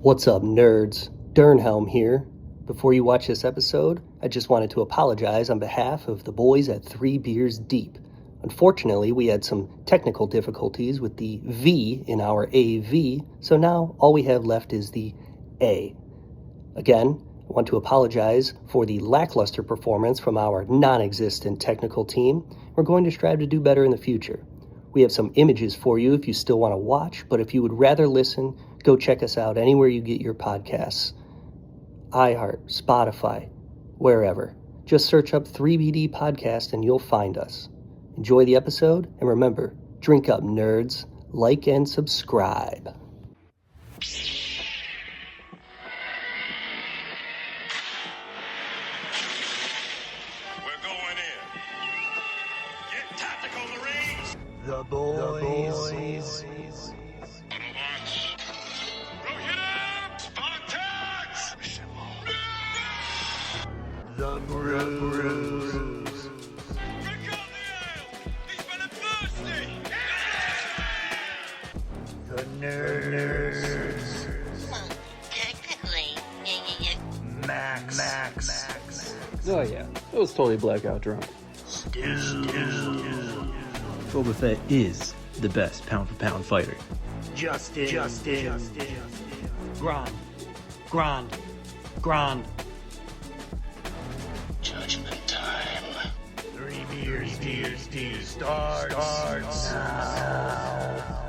What's up, nerds? Dernhelm here. Before you watch this episode, I just wanted to apologize on behalf of the boys at 3 Beers Deep. Unfortunately, we had some technical difficulties with the V in our AV, so now all we have left is the A. Again, I want to apologize for the lackluster performance from our non-existent technical team. We're going to strive to do better in the future. We have some images for you if you still want to watch, but if you would rather listen, go check us out anywhere you get your podcasts. iHeart, Spotify, wherever. Just search up 3BD Podcast and you'll find us. Enjoy the episode, and remember, drink up, nerds. Like and subscribe. We're going in. Get tactical, Marines. The boys. Autobots. Go hit him! Spartans! The brews. Drink up the ale! He's been thirsty! The nerds. Well, technically, Max. Oh yeah, it was totally blackout drunk. Boba Fett is the best pound-for-pound fighter. Justin. Grand. Judgment time. 3 Beers Deep starts now.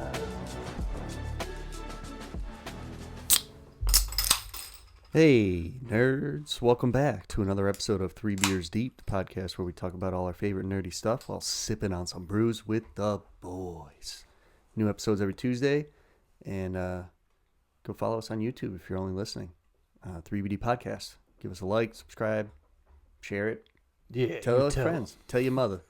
Hey, nerds. Welcome back to another episode of 3 Beers Deep, the podcast where we talk about all our favorite nerdy stuff while sipping on some brews with the boys. New episodes every Tuesday, and go follow us on YouTube if you're only listening. 3BD Podcast. Give us a like, subscribe, share it. Yeah, Tell those friends. Tell your mother.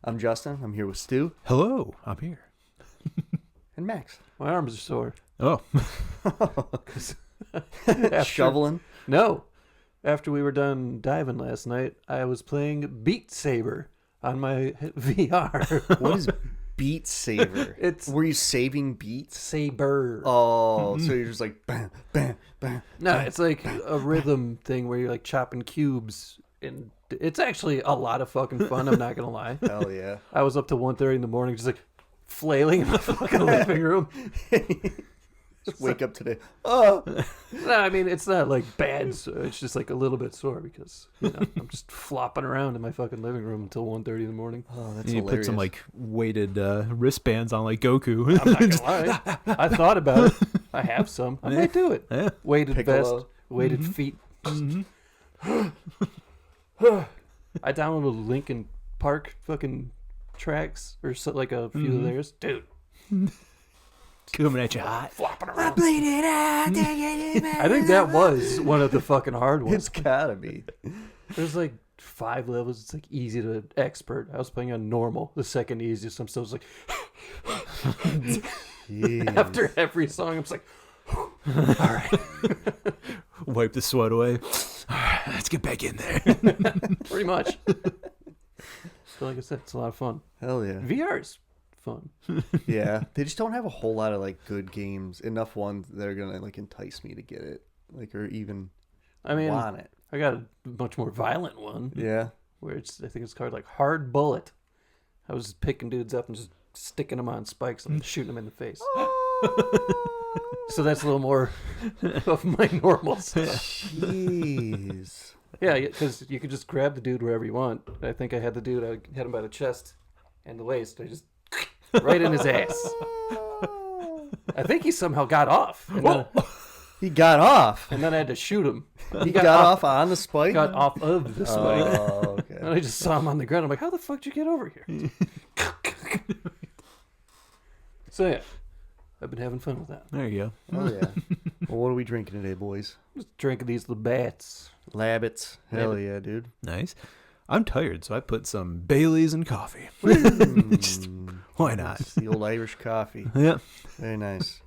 I'm Justin. I'm here with Stu Hello, I'm here. and Max. My arms are sore. Oh, Shoveling. No, after we were done diving last night, I was playing Beat Saber on my VR. What is Beat Saber? Were you saving beats? Saber. Oh, so you're just like bam, bam, bam. No, it's like a rhythm thing where you're like chopping cubes, and it's actually a lot of fucking fun. I'm not gonna lie. Hell yeah. I was up to 1:30 in the morning, just like flailing in my fucking living room. Just wake up today. Oh, No, I mean, it's not like bad. So it's just like a little bit sore because, I'm just flopping around in my fucking living room until 1:30 in the morning. oh, that's you hilarious. put some like weighted wristbands on like Goku. I'm not gonna lie. I thought about it. I have some. I might do it. Yeah. Weighted Piccolo. vest, weighted feet. I downloaded Linkin Park fucking tracks or so, like a few of theirs. Dude, Coming at you hot. flopping around. I think that was one of the fucking hard ones. It's gotta be. There's like 5 levels. It's like easy to expert. I was playing on normal, the second easiest. I'm still just like, Jeez. after every song, I'm just like, all right. Wipe the sweat away. All right, let's get back in there. Pretty much. So like I said, it's a lot of fun. Hell yeah. VR's fun. Yeah. They just don't have a whole lot of like good games. Enough ones that are gonna like entice me to get it. Like or even I mean, want it. I got a much more violent one Yeah. where I think it's called like Hard Bullet. I was picking dudes up and just sticking them on spikes and shooting them in the face. So that's a little more of my normals. Jeez. Yeah, because you could just grab the dude wherever you want. I think I had the dude, I had him by the chest and the waist. I just right in his ass. I think he somehow got off. And then, He got off. and then I had to shoot him. He got off on the spike. Got off of the spike. Oh, okay. And I just saw him on the ground. I'm like, how the fuck did you get over here? So yeah, I've been having fun with that. There you go. Oh yeah. Well, what are we drinking today, boys? Just drinking these little bats. Labbits. Hell yeah, dude. Nice. I'm tired, so I put some Baileys in coffee. Just, why not? It's the old Irish coffee. Yeah. Very nice.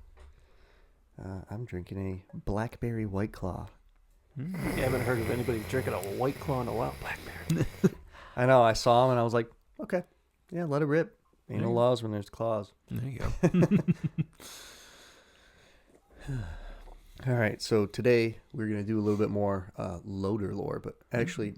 I'm drinking a blackberry White Claw. You haven't heard of anybody drinking a White Claw in a while. Blackberry. I know. I saw him and I was like, okay, yeah, let it rip. Ain't no laws when there's claws. There you go. All right, so today we're going to do a little bit more LOTR lore, but actually,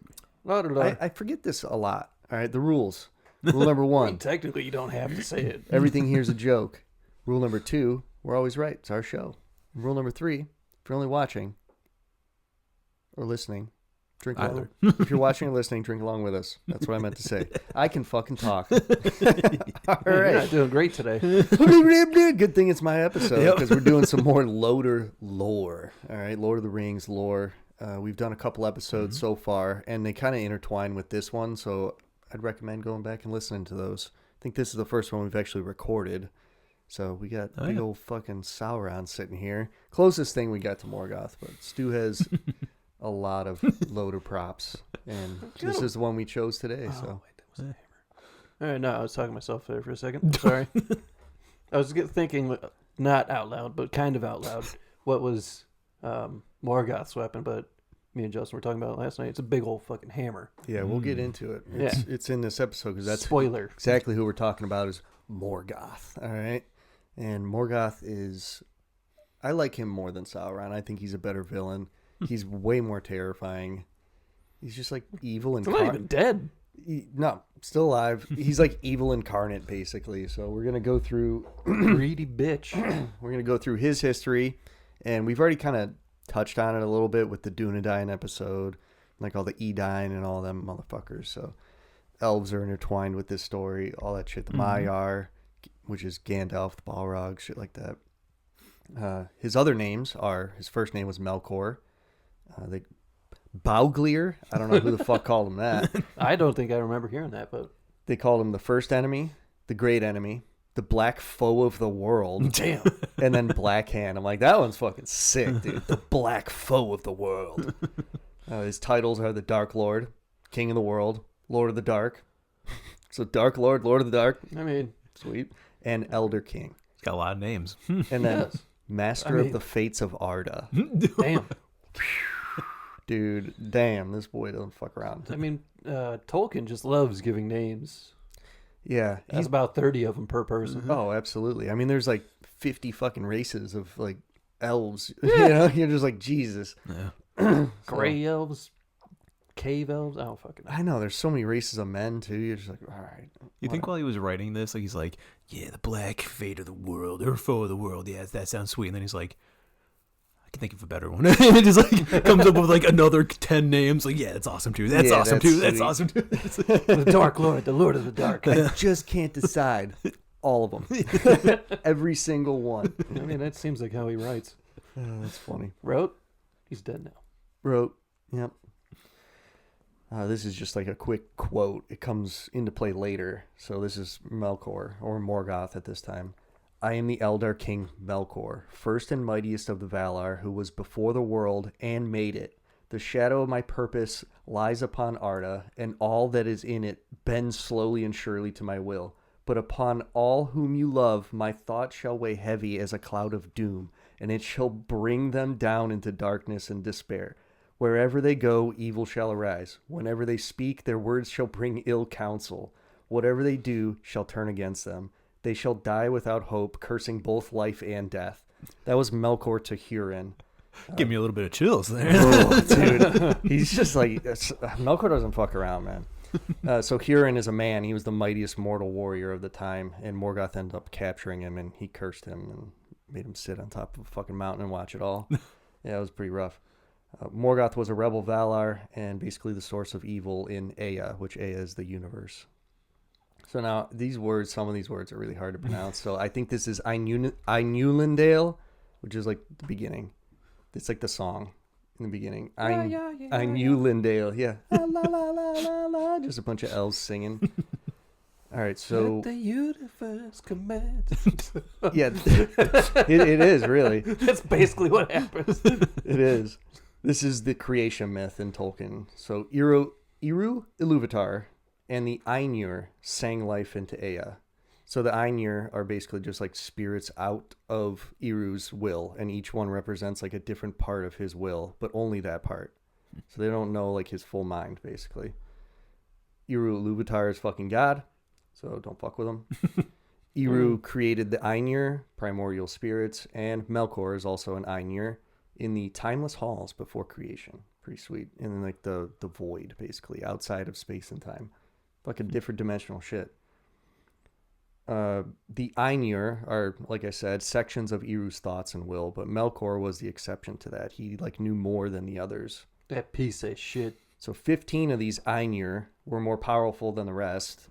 I forget this a lot. All right, the rules. Rule number I mean, one, technically, you don't have to say it. everything here's a joke. Rule number two, we're always right. It's our show. Rule number three, if you're only watching or listening, drink along. If you're watching or listening, drink along with us. That's what I meant to say. I can fucking talk. All You're right. not doing great today. Good thing it's my episode because we're doing some more LOTR lore. All right, Lord of the Rings lore. We've done a couple episodes so far, and they kind of intertwine with this one, so I'd recommend going back and listening to those. I think this is the first one we've actually recorded. So we got big old fucking Sauron sitting here. Closest thing we got to Morgoth, but Stu has a lot of LOTR props, and this is the one we chose today. So All right, no, I was talking to myself there for a second. Sorry. I was thinking, not out loud, but kind of out loud, what was Morgoth's weapon, but me and Justin were talking about it last night. It's a big old fucking hammer. yeah, we'll get into it. It's in this episode because that's Spoiler. exactly who we're talking about is Morgoth. All right, and Morgoth is, I like him more than Sauron. I think he's a better villain. He's way more terrifying. He's just like evil and He's not even dead. no, still alive. He's like evil incarnate, basically. So we're gonna go through. Greedy bitch. We're gonna go through his history, and we've already kind of touched on it a little bit with the Dunedain episode, like all the Edain and all them motherfuckers. So elves are intertwined with this story, all that shit. The Maiar, which is Gandalf, the Balrog, shit like that. His other names are, his first name was Melkor. Bauglir, I don't know who the fuck called him that. I don't think I remember hearing that, but They called him the first enemy, the great enemy, the black foe of the world. damn. And then Black Hand. I'm like, that one's fucking sick, dude. The black foe of the world. His titles are the Dark Lord, King of the World, Lord of the Dark. So Dark Lord, Lord of the Dark, I mean, sweet, and Elder King. It's got a lot of names. And then Yes. Master I of mean- the Fates of Arda. damn. Dude, damn, this boy doesn't fuck around. I mean, Tolkien just loves giving names. Yeah. Has about 30 of them per person. Oh, absolutely. I mean, there's like 50 fucking races of like elves. You know, you're just like, Jesus. Yeah. Gray elves, cave elves. I don't fucking know. I know, there's so many races of men too. You're just like, all right. You think while he was writing this, like he's like, yeah, the black fate of the world, or foe of the world. Yeah, that sounds sweet. And then he's like, I can think of a better one. It just like comes up with like another 10 names. Like, yeah, that's awesome too. That's Yeah, awesome that's too. That's sweet. awesome too. The Dark Lord, the Lord of the Dark. I just can't decide. All of them. Every single one. I mean, that seems like how he writes. That's funny. Wrote? He's dead now. Wrote. Yep. This is just like a quick quote. It comes into play later. So this is Melkor, or Morgoth at this time. I am the Eldar King Melkor, first and mightiest of the Valar, who was before the world and made it. The shadow of my purpose lies upon Arda, and all that is in it bends slowly and surely to my will. But upon all whom you love, my thought shall weigh heavy as a cloud of doom, and it shall bring them down into darkness and despair. Wherever they go, evil shall arise. Whenever they speak, their words shall bring ill counsel. Whatever they do shall turn against them. They shall die without hope, cursing both life and death. That was Melkor to Hurin. Give me a little bit of chills there. Oh, dude. He's just like, Melkor doesn't fuck around, man. So Hurin is a man. He was the mightiest mortal warrior of the time, and Morgoth ended up capturing him, and he cursed him and made him sit on top of a fucking mountain and watch it all. Yeah, it was pretty rough. Morgoth was a rebel Valar and basically the source of evil in Ea, which Ea is the universe. So now these words, some of these words are really hard to pronounce. So I think this is Ainulindale, which is like the beginning. It's like the song in the beginning. Ainulindale, yeah. La, la, la, la, la. Just a bunch of elves singing. All right, so Let the universe command. yeah, it is really. That's basically what happens. It is. This is the creation myth in Tolkien. So Eru Ilúvatar and the Ainur sang life into Ea. So the Ainur are basically just like spirits out of Eru's will, and each one represents like a different part of his will, but only that part. So they don't know like his full mind, basically. Eru Ilúvatar is fucking God, so don't fuck with him. Eru created the Ainur, primordial spirits, and Melkor is also an Ainur in the timeless halls before creation. Pretty sweet. In like the void, basically, outside of space and time. Fucking different dimensional shit. The Ainur are, like I said, sections of Eru's thoughts and will, but Melkor was the exception to that. He like knew more than the others. That piece of shit. So 15 of these Ainur were more powerful than the rest.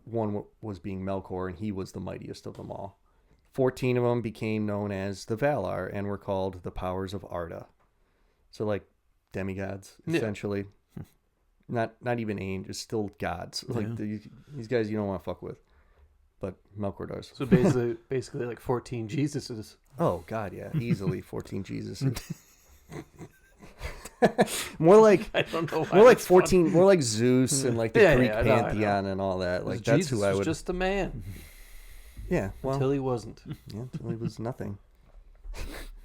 One was being Melkor, and he was the mightiest of them all. 14 of them became known as the Valar and were called the Powers of Arda. So like demigods, essentially. Not even angels, still gods. Like these guys you don't want to fuck with. But Melkor does. So basically like 14 Jesuses. Oh, God, yeah. Easily 14 Jesuses. More like I don't know why more like that's 14 funny. more like Zeus and like the Yeah, Greek yeah, I know. pantheon and all that. Like Jesus that's who I was would just a man Yeah, well, until he wasn't. yeah, until he was nothing.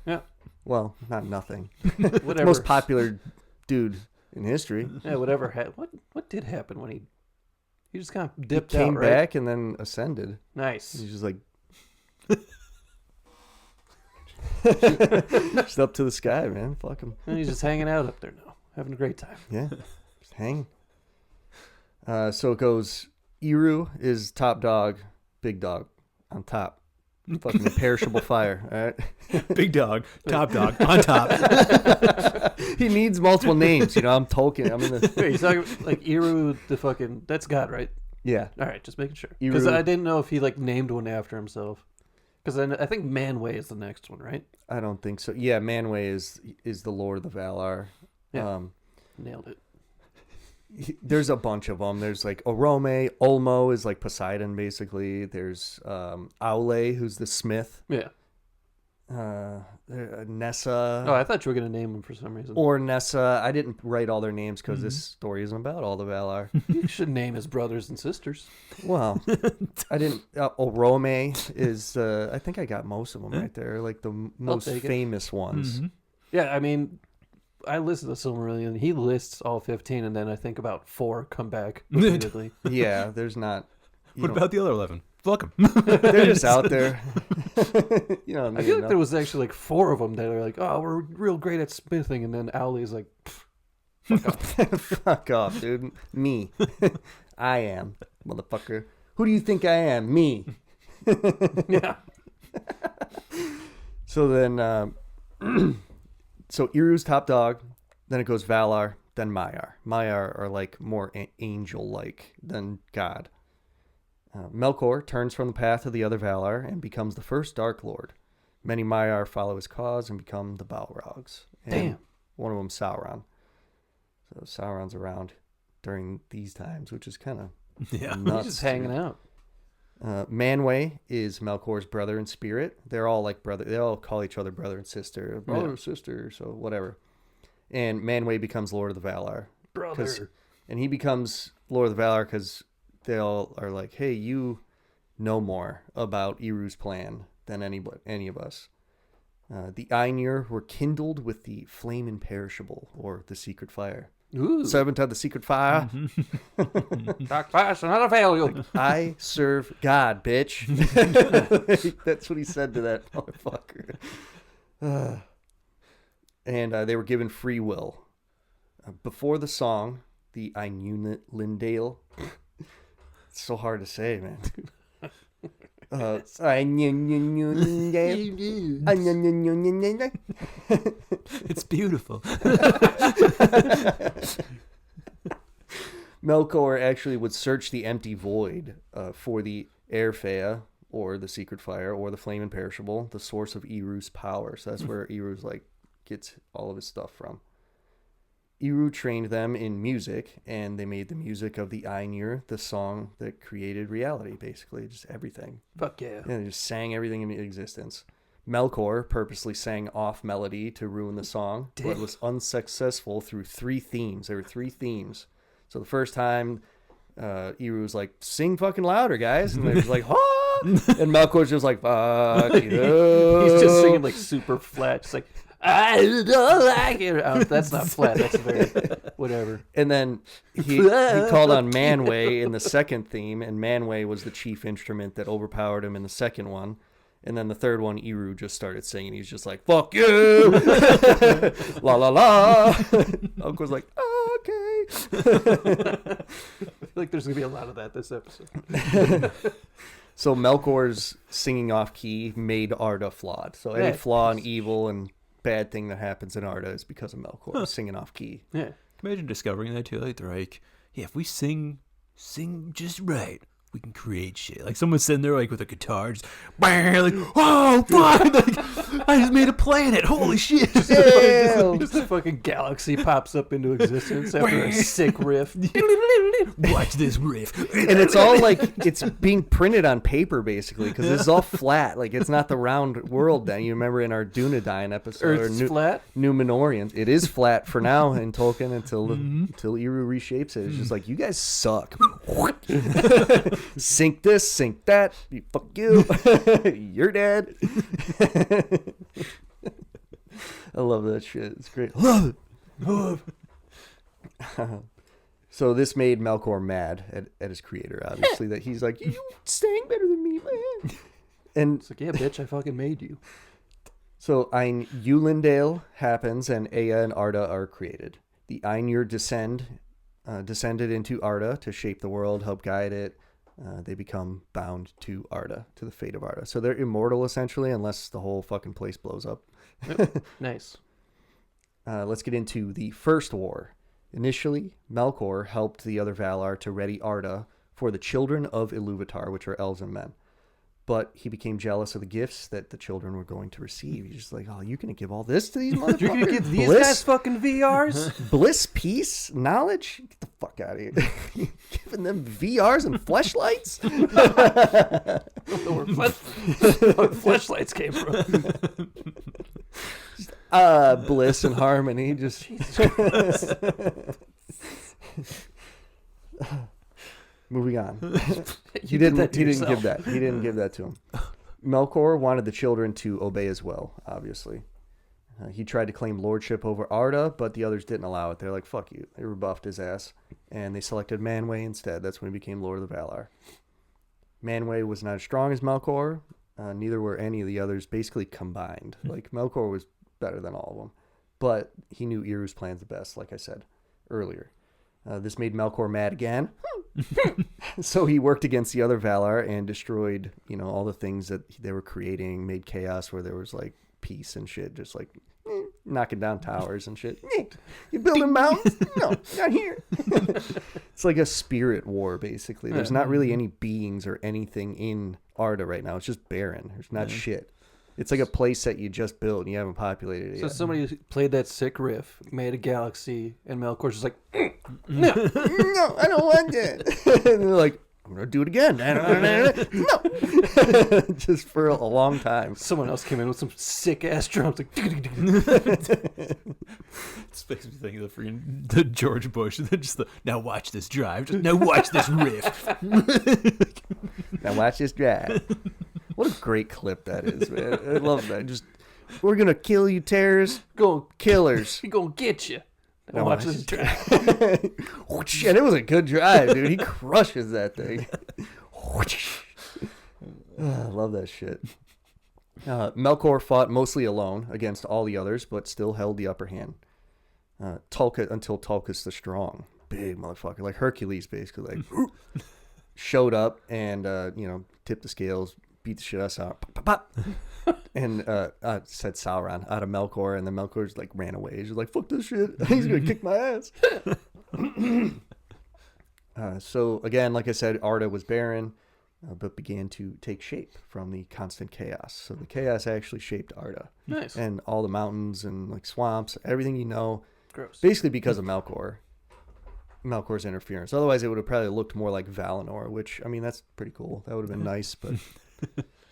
Yeah. Well, not nothing. Whatever. Most popular dude in history. Yeah, whatever. What did happen when he just kind of He dipped came out, right? back and then ascended. Nice. He's just like just up to the sky, man. Fuck him. And he's just hanging out up there now, having a great time. Yeah, just hanging. So it goes. Eru is top dog, big dog on top. Fucking imperishable fire. All right. Big dog, top dog, on top. He needs multiple names. You know, I'm Tolkien. I'm in the. Wait, he's talking like Eru, the fucking. That's God, right? Yeah. All right, just making sure. Because Eru- I didn't know if he like named one after himself. Because I think Manwë is the next one, right? I don't think so. Yeah, Manwë is the Lord of the Valar. Yeah. Nailed it. There's a bunch of them. There's like Orome, Olmo is like Poseidon, basically. There's Aule, who's the smith. Yeah. Nessa. Oh, I thought you were gonna name him for some reason. Or Nessa. I didn't write all their names because this story isn't about all the Valar. You should name his brothers and sisters. Well, I didn't. Orome is. I think I got most of them right there. Like the most take it. famous ones. Yeah, I mean, I listened to Silmarillion. He lists all 15, and then I think about 4 come back repeatedly. Yeah, there's not. What about the other 11? Fuck them. They're just out there. You know, I feel like there was actually like 4 of them that are like, oh, we're real great at smithing, and then Owlie's like, fuck off. Fuck off, dude. Me. I am, motherfucker. Who do you think I am? Me. Yeah. So then, so Eru's top dog, then it goes Valar, then Maiar. Maiar are like more angel-like than God. Melkor turns from the path of the other Valar and becomes the first Dark Lord. Many Maiar follow his cause and become the Balrogs. And Damn. One of them Sauron. So Sauron's around during these times, which is kind of Yeah. nuts. He's just hanging out. Manwë is Melkor's brother in spirit. They're all like brother. They all call each other brother and sister, brother or sister, so whatever. And Manwë becomes Lord of the Valar. Brother. And he becomes Lord of the Valar because they all are like, hey, you know more about Eru's plan than any of us. The Ainur were kindled with the flame imperishable, or the secret fire. Ooh. Servant of the secret fire. Dark pass, another failure. I serve God, bitch. That's what he said to that motherfucker. And they were given free will. Before the song, the Ainulindale. It's so hard to say, man. It's beautiful. Melkor actually would search the empty void for the Airfea, or the secret fire, or the flame imperishable, the source of Eru's power. So that's where Eru's like gets all of his stuff from. Eru trained them in music, and they made the music of the Ainur, the song that created reality, basically, just everything. Fuck yeah. Yeah, they just sang everything into existence. Melkor purposely sang off melody to ruin the song, but was unsuccessful through 3 themes. There were 3 themes. So the first time, Eru was like, sing fucking louder, guys. And they was like, ah! And Melkor's just like, fuck you. He's just singing like super flat. Just like, I don't like it. Oh, that's not flat. That's very whatever. And then he called on Manwë in the second theme, and Manwë was the chief instrument that overpowered him in the second one. And then the third one, Eru just started singing. He's just like, fuck you! La la la! Melkor's like, oh, okay. I feel like there's going to be a lot of that this episode. So Melkor's singing off key made Arda flawed. So any flaw and evil and bad thing that happens in Arda is because of Melkor singing off key. Yeah. Imagine discovering that too. Like they're like, yeah, if we sing just right, we can create shit. Like someone's sitting there like with a guitar, just like, oh fuck! Like, I just made a planet. Holy shit! Just a fucking galaxy pops up into existence after a sick riff. Watch this riff. And it's all like, it's being printed on paper basically, because this is all flat. Like it's not the round world that you remember in our Dunedain episode. Earth's flat? Numenorians. It is flat for now in Tolkien until Eru reshapes it. It's just like, you guys suck. Sink this, sink that. Fuck you. You're dead. I love that shit. It's great. Love it. So this made Melkor mad at his creator, obviously, that he's like, you sang better than me, man. And It's like, yeah, bitch, I fucking made you. so Ein Eulendale happens, and Ea and Arda are created. The Ainur descended into Arda to shape the world, help guide it. They become bound to Arda, to the fate of Arda. So they're immortal, essentially, unless the whole fucking place blows up. Yep. Nice. Let's get into the first war. Initially, Melkor helped the other Valar to ready Arda for the children of Iluvatar, which are elves and men. But he became jealous of the gifts that the children were going to receive. He's just like, oh, you're going to give all this to these motherfuckers? You're going to give these Bliss? guys fucking VRs? Bliss, peace, knowledge? Get the fuck out of here. Giving them VRs and fleshlights? Where fleshlights came from. Bliss and harmony. Just moving on. He didn't give that. He didn't give that to him. Melkor wanted the children to obey as well, obviously. He tried to claim lordship over Arda, but the others didn't allow it. They're like, fuck you. They rebuffed his ass. And they selected Manwë instead. That's when he became Lord of the Valar. Manwë was not as strong as Melkor. Neither were any of the others, basically combined. Like, Melkor was better than all of them. But he knew Eru's plans the best, like I said earlier. This made Melkor mad again. So he worked against the other Valar and destroyed, all the things that they were creating, made chaos where there was, like, peace and shit, just, like, knocking down towers and shit. You building mountains? No, not here. It's like a spirit war, basically. There's not really any beings or anything in Arda right now. It's just barren. There's not shit. It's like a place that you just built and you haven't populated it So yet. somebody played that sick riff, made a galaxy, and Melkor's just like, no. No, I don't want that. And they're like, I'm going to do it again. No. Just for a long time. Someone else came in with some sick-ass drums. Like, It makes me think of the George Bush. Just now watch this drive. Just now watch this riff. Now watch this drive. What a great clip that is, man. I love that. Just, we're going to kill you, terrorists. Go Killers. He gonna get you. Now watch this drive. Shit, it was a good drive, dude. He crushes that thing. I love that shit. Melkor fought mostly alone against all the others, but still held the upper hand. Until Tulkas the Strong, big motherfucker, like Hercules, basically, like showed up and tipped the scales, beat the shit out of pop, pop, pop. And said Sauron out of Melkor, and then Melkor just like ran away. He's just like, fuck this shit. He's gonna kick my ass. So again, like I said, Arda was barren, but began to take shape from the constant chaos. So the chaos actually shaped Arda. Nice. And all the mountains and like swamps, everything Gross. basically because of Melkor's interference. Otherwise, it would have probably looked more like Valinor, which, I mean, that's pretty cool. That would have been nice, but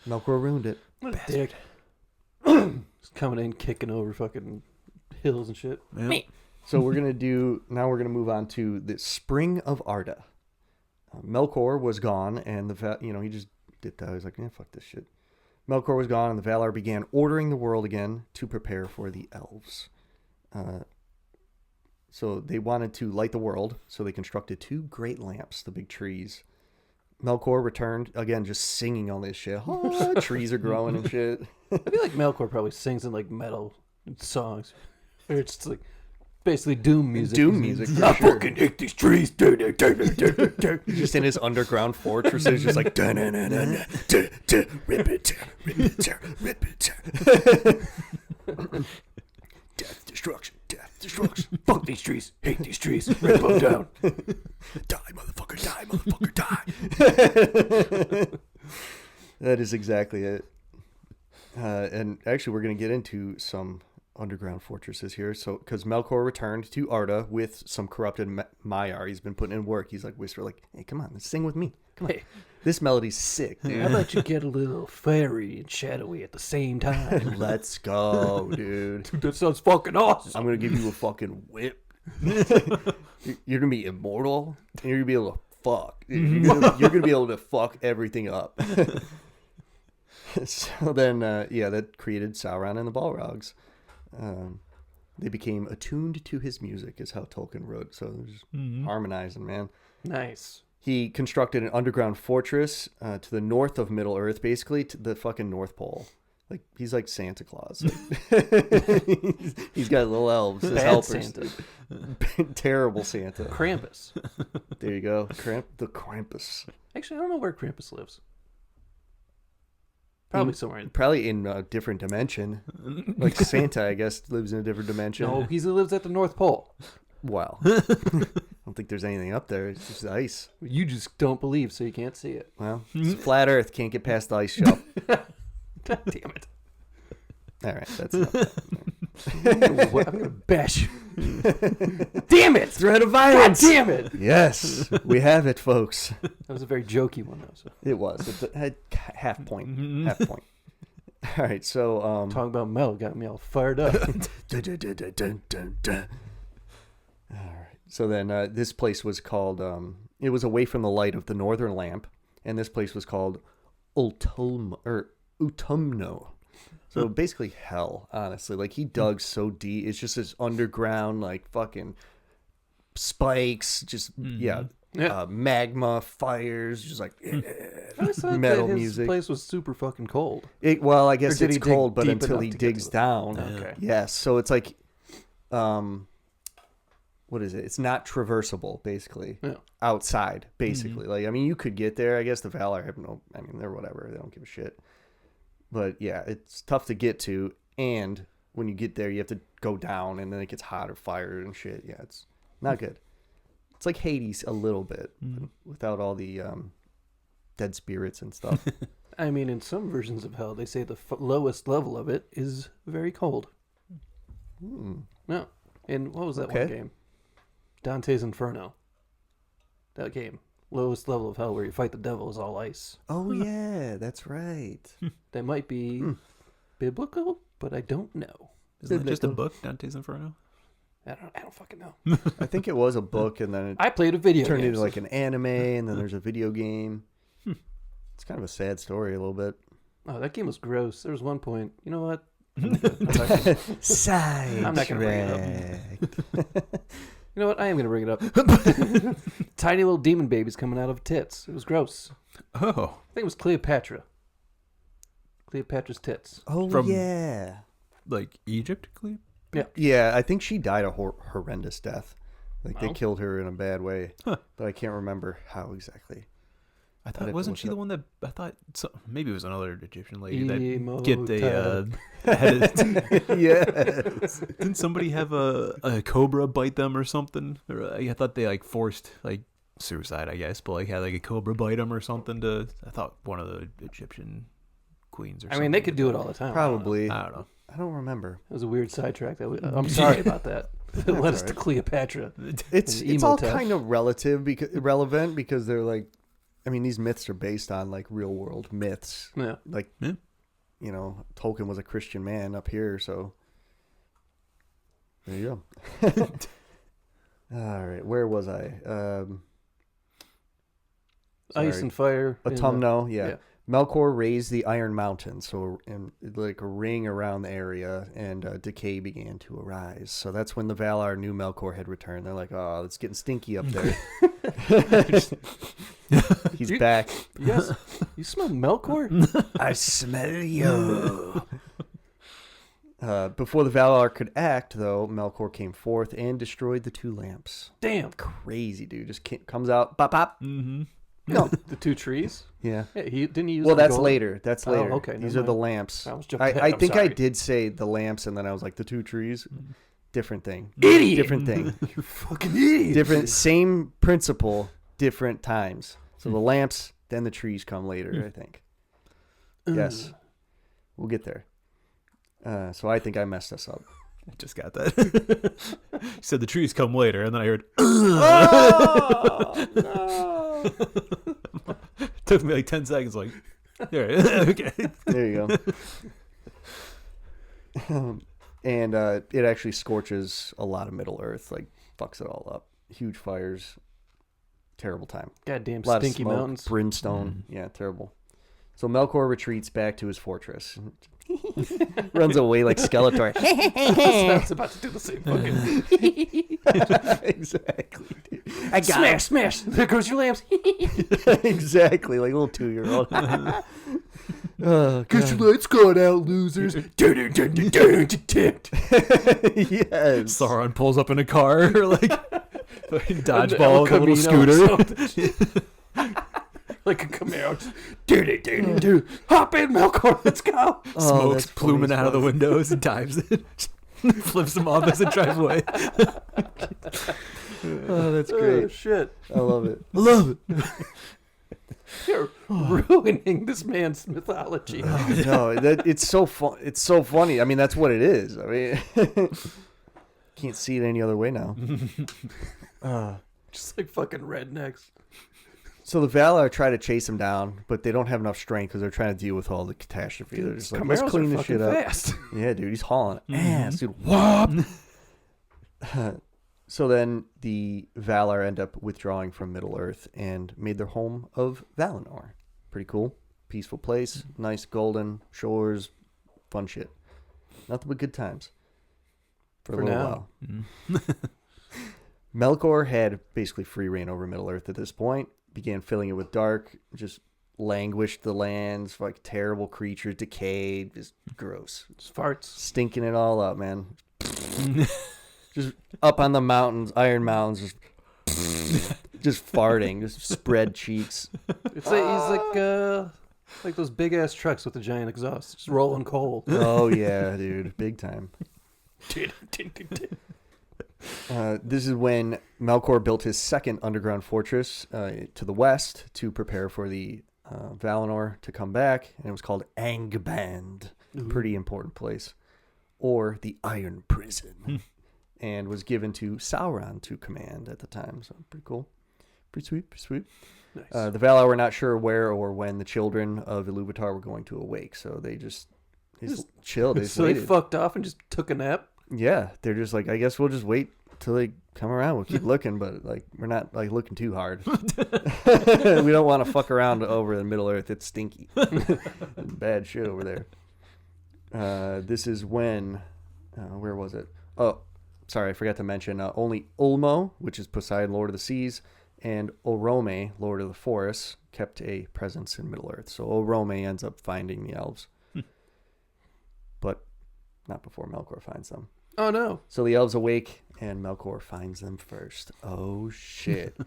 Melkor ruined it. What a dick. Just coming in, kicking over fucking hills and shit. Yeah. So we're going to move on to the Spring of Arda. Melkor was gone, and he just dipped out. He's like, fuck this shit. Melkor was gone, and the Valar began ordering the world again to prepare for the elves. So they wanted to light the world, so they constructed 2 great lamps, the big trees. Melkor returned, again, just singing all this shit. Trees are growing and shit. I feel like Melkor probably sings in like metal songs. Or it's just like basically doom music. Doom music, for I sure. fucking hate these trees. Just in his underground fortresses, just like... Rip it, rip it. Death, destruction. Fuck these trees. Hate these trees. Rip them down. Die, motherfucker, die. That is exactly it. And actually, we're going to get into some underground fortresses here. So, because Melkor returned to Arda with some corrupted Maiar. He's been putting in work. He's like, whisper, like, hey, come on, let's sing with me. Come on. Hey. This melody's sick, dude. How about you get a little fairy and shadowy at the same time? Let's go, dude. Dude, that sounds fucking awesome. I'm going to give you a fucking whip. You're going to be immortal, and you're going to be able to fuck. You're going to be able to fuck everything up. So then, that created Sauron and the Balrogs. They became attuned to his music, is how Tolkien wrote. So they're just harmonizing, man. Nice. He constructed an underground fortress to the north of Middle Earth, basically to the fucking North Pole. Like, he's like Santa Claus. He's got little elves as Bad helpers. Santa. Terrible Santa. Krampus. There you go. The Krampus. Actually, I don't know where Krampus lives. Probably somewhere in... Probably in a different dimension. Like Santa, I guess, lives in a different dimension. No, he lives at the North Pole. Wow. I don't think there's anything up there. It's just ice. You just don't believe, so you can't see it. Well, it's a flat Earth. Can't get past the ice shelf. God damn it. All right, that's enough. I'm gonna bash you. Damn it! Threat of violence. God damn it! Yes, we have it, folks. That was a very jokey one, though. So. It was. It had half point. Half point. All right, so Talking about Mel got me all fired up. All right. So then this place was called, it was away from the light of the northern lamp, and this place was called Utumno. So basically hell, honestly. Like, he dug so deep. It's just this underground, like, fucking spikes, just, magma, fires, just like I always thought metal that his music. place was super fucking cold. Well, I guess Or did it's he dig cold, but deep until enough he to get digs to down. Okay. Yes, so it's like, what is it? It's not traversable, basically. Yeah. Outside, basically. Like, I mean, you could get there. I guess the Valar have they're whatever. They don't give a shit. But yeah, it's tough to get to. And when you get there, you have to go down, and then it gets hot or fire and shit. Yeah, it's not good. It's like Hades a little bit, but without all the dead spirits and stuff. I mean, in some versions of hell, they say the lowest level of it is very cold. No. And what was that one game? Dante's Inferno. That game. Lowest level of hell where you fight the devil is all ice. Oh, yeah, that's right. That might be biblical, but I don't know. Isn't that just a book, Dante's Inferno? I don't fucking know. I think it was a book, and then it I played a video turned game. into like an anime, and then there's a video game. It's kind of a sad story a little bit. Oh, that game was gross. There was one point. You know what? Side I'm not gonna bring it up. You know what? I am going to bring it up. Tiny little demon babies coming out of tits. It was gross. Oh. I think it was Cleopatra. Cleopatra's tits. Oh, From- yeah. Like Egypt, Cleve? Yeah, I think she died a horrendous death. Like, they Oh. killed her in a bad way. Huh. But I can't rember how exactly. I I'd have thought, to wasn't look she it the up. one that, I thought, maybe it was another Egyptian lady that Imhotep. get a, Yes. didn't somebody have a cobra bite them or something? Or I thought they like forced like suicide, I guess, but like had like a cobra bite them or something I thought one of the Egyptian queens or something. I mean, they could do it all the time. Probably. I don't know. I don't remember. It was a weird sidetrack. I'm sorry about that. It led us to Cleopatra. It's And all Imhotep. kind of relevant because they're like, I mean, these myths are based on like real world myths. Yeah. Like, Yeah. you know, Tolkien was a Christian man up here, so there you go. All right, where was I? Ice and fire. Autumno, yeah. Melkor raised the Iron Mountain, so in like a ring around the area, and decay began to arise. So that's when the Valar knew Melkor had returned. They're like, oh, it's getting stinky up there. He's back. Yes. You smell Melkor? I smell you. Before the Valar could act, though, Melkor came forth and destroyed the 2 lamps. Damn. Crazy, dude. Just comes out, pop, pop. Mm-hmm. No. The 2 trees? Yeah. Didn't he use Well, the that's gold? later. That's later. Oh, okay. These are the lamps. I was jumping ahead. I I'm think I sorry. did say the lamps, and then I was like, the 2 trees? Different thing. Idiot! Different thing. You fucking idiot! Different, same principle, different times. So the lamps, then the trees come later, I think. Yes. We'll get there. So I think I messed us up. I just got that. You said the trees come later, and then I heard. Oh, no. Took me like 10 seconds. Like, all right, okay. There you go. And it actually scorches a lot of Middle Earth, like fucks it all up. Huge fires, terrible time. Goddamn A lot stinky of smoke, mountains. brimstone. Yeah, terrible. So Melkor retreats back to his fortress. Runs away like Skeletor. I was about to do the same fucking. Exactly. Dude. I got Smash, smash! There goes your lamps. exactly, like a little 2-year-old. Get your lights gone out, losers. Yes. Sauron pulls up in a car, or like dodgeball with a little scooter. Like a Camaro. Hop in, Melkor, let's go. Smoke's pluming out of the windows and dives in. Flips them off as a driveway. Oh, that's Oh, great. shit. I love it. I love it. You're ruining this man's mythology. No, it's so fun. It's so funny. I mean, that's what it is. I mean, can't see it any other way now. Just like fucking rednecks. So the Valar try to chase him down, but they don't have enough strength because they're trying to deal with all the catastrophe. They're just like, let's Camaros clean are this shit fucking up. fast. Yeah, dude, he's hauling ass, dude. Whoop. So then the Valar end up withdrawing from Middle Earth and made their home of Valinor. Pretty cool, peaceful place, nice golden shores, fun shit. Nothing but good times for a little now. while. Melkor had basically free reign over Middle Earth at this point. Began filling it with dark, just languished the lands, like terrible creatures, decayed, just gross. Just farts. Stinking it all up, man. Just up on the mountains, Iron Mountains, just farting, just spread cheeks. It's like he's like those big ass trucks with the giant exhaust, just rolling coal. Oh yeah, dude, big time. This is when Melkor built his second underground fortress to the west to prepare for the Valinor to come back, and it was called Angband, pretty important place, or the Iron Prison, and was given to Sauron to command at the time. So pretty cool, pretty sweet, pretty sweet. Nice. The Valar were not sure where or when the children of Iluvatar were going to awake, so they just chilled. They So they fucked off and just took a nap. Yeah, they're just like, I guess we'll just wait till they come around. We'll keep looking, but like we're not like looking too hard. We don't want to fuck around over in Middle Earth. It's stinky. Bad shit over there. This is when, where was it? Oh, sorry, I forgot to mention. Only Ulmo, which is Poseidon, Lord of the Seas, and Orome, Lord of the Forests, kept a presence in Middle Earth. So Orome ends up finding the elves, but not before Melkor finds them. Oh no! So the elves awake, and Melkor finds them first. Oh shit!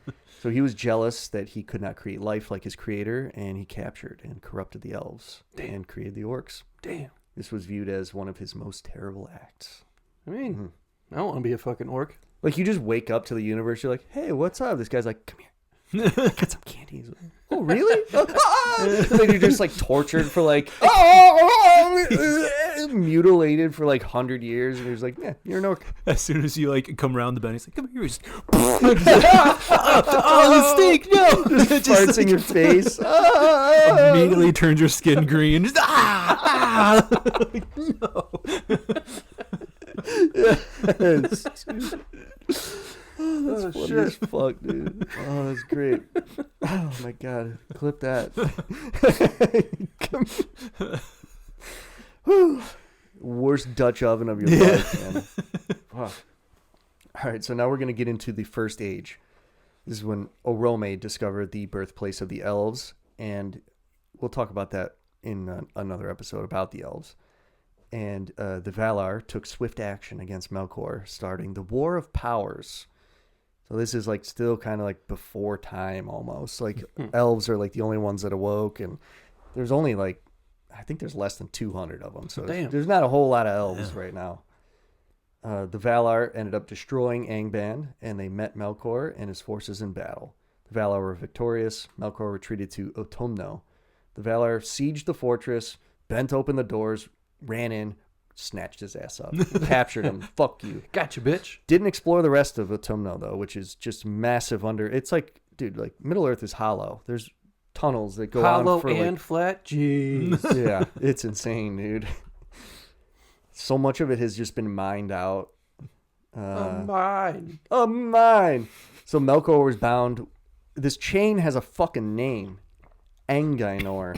So he was jealous that he could not create life like his creator, and he captured and corrupted the elves and created the orcs. Damn. This was viewed as one of his most terrible acts. I mean, I don't want to be a fucking orc. Like, you just wake up to the universe, you're like, hey, what's up? This guy's like, come here. I got some candy. He's like, oh, really? Then you're just, like, tortured for, like, mutilated for, like, 100 years. And he's like, yeah, you're an orc. As soon as you like come around the bend, he's like, "Come here!" Just, the steak! No, Just farts in your face. Immediately turns your skin green. Just, Like, no. That's funny as fuck, dude. Oh, that's great. Oh my god, clip that. Whew. Worst Dutch oven of your life, man. Fuck. All right, so now we're going to get into the First Age. This is when Orome discovered the birthplace of the elves, and we'll talk about that in another episode about the elves. And the Valar took swift action against Melkor, starting the War of Powers. So this is like still kind of like before time almost. Like elves are like the only ones that awoke, and there's only like, I think there's less than 200 of them. So there's not a whole lot of elves right now. The Valar ended up destroying Angband, and they met Melkor and his forces in battle. The Valar were victorious. Melkor retreated to Utumno. The Valar sieged the fortress, bent open the doors, ran in, snatched his ass up, captured him. Fuck you. Gotcha, bitch. Didn't explore the rest of Utumno, though, which is just massive under... It's like, dude, like Middle-earth is hollow. There's tunnels that go hollow on for and like... flat. Jeez. Yeah, it's insane, dude. So much of it has just been mined out. Mine. A mine. So Melkor was bound. This chain has a fucking name. Angainor.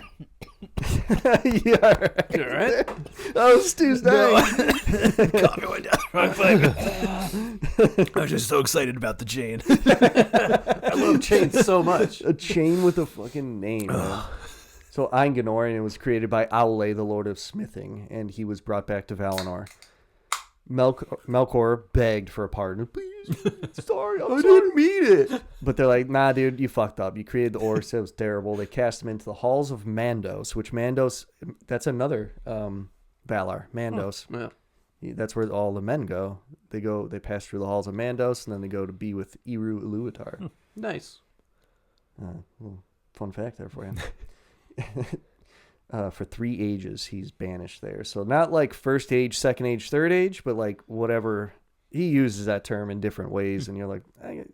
Yeah, right. Oh, Stu's dying. Coffee went down wrong pipe. I was just so excited about the chain. I love chains so much. A chain with a fucking name, man. So Angainor, and it was created by Aule, the Lord of Smithing, and he was brought back to Valinor. Melkor begged for a pardon. Please, sorry, I didn't mean it. But they're like, nah, dude, you fucked up. You created the orcs. It was terrible. They cast him into the halls of Mandos, which Mandos, that's another Valar, Mandos. Oh, yeah. That's where all the men go. They pass through the halls of Mandos, and then they go to be with Eru Ilúvatar. Nice. Little fun fact there for you. For 3 ages, he's banished there. So not like first age, second age, third age, but like whatever. He uses that term in different ways, and you're like,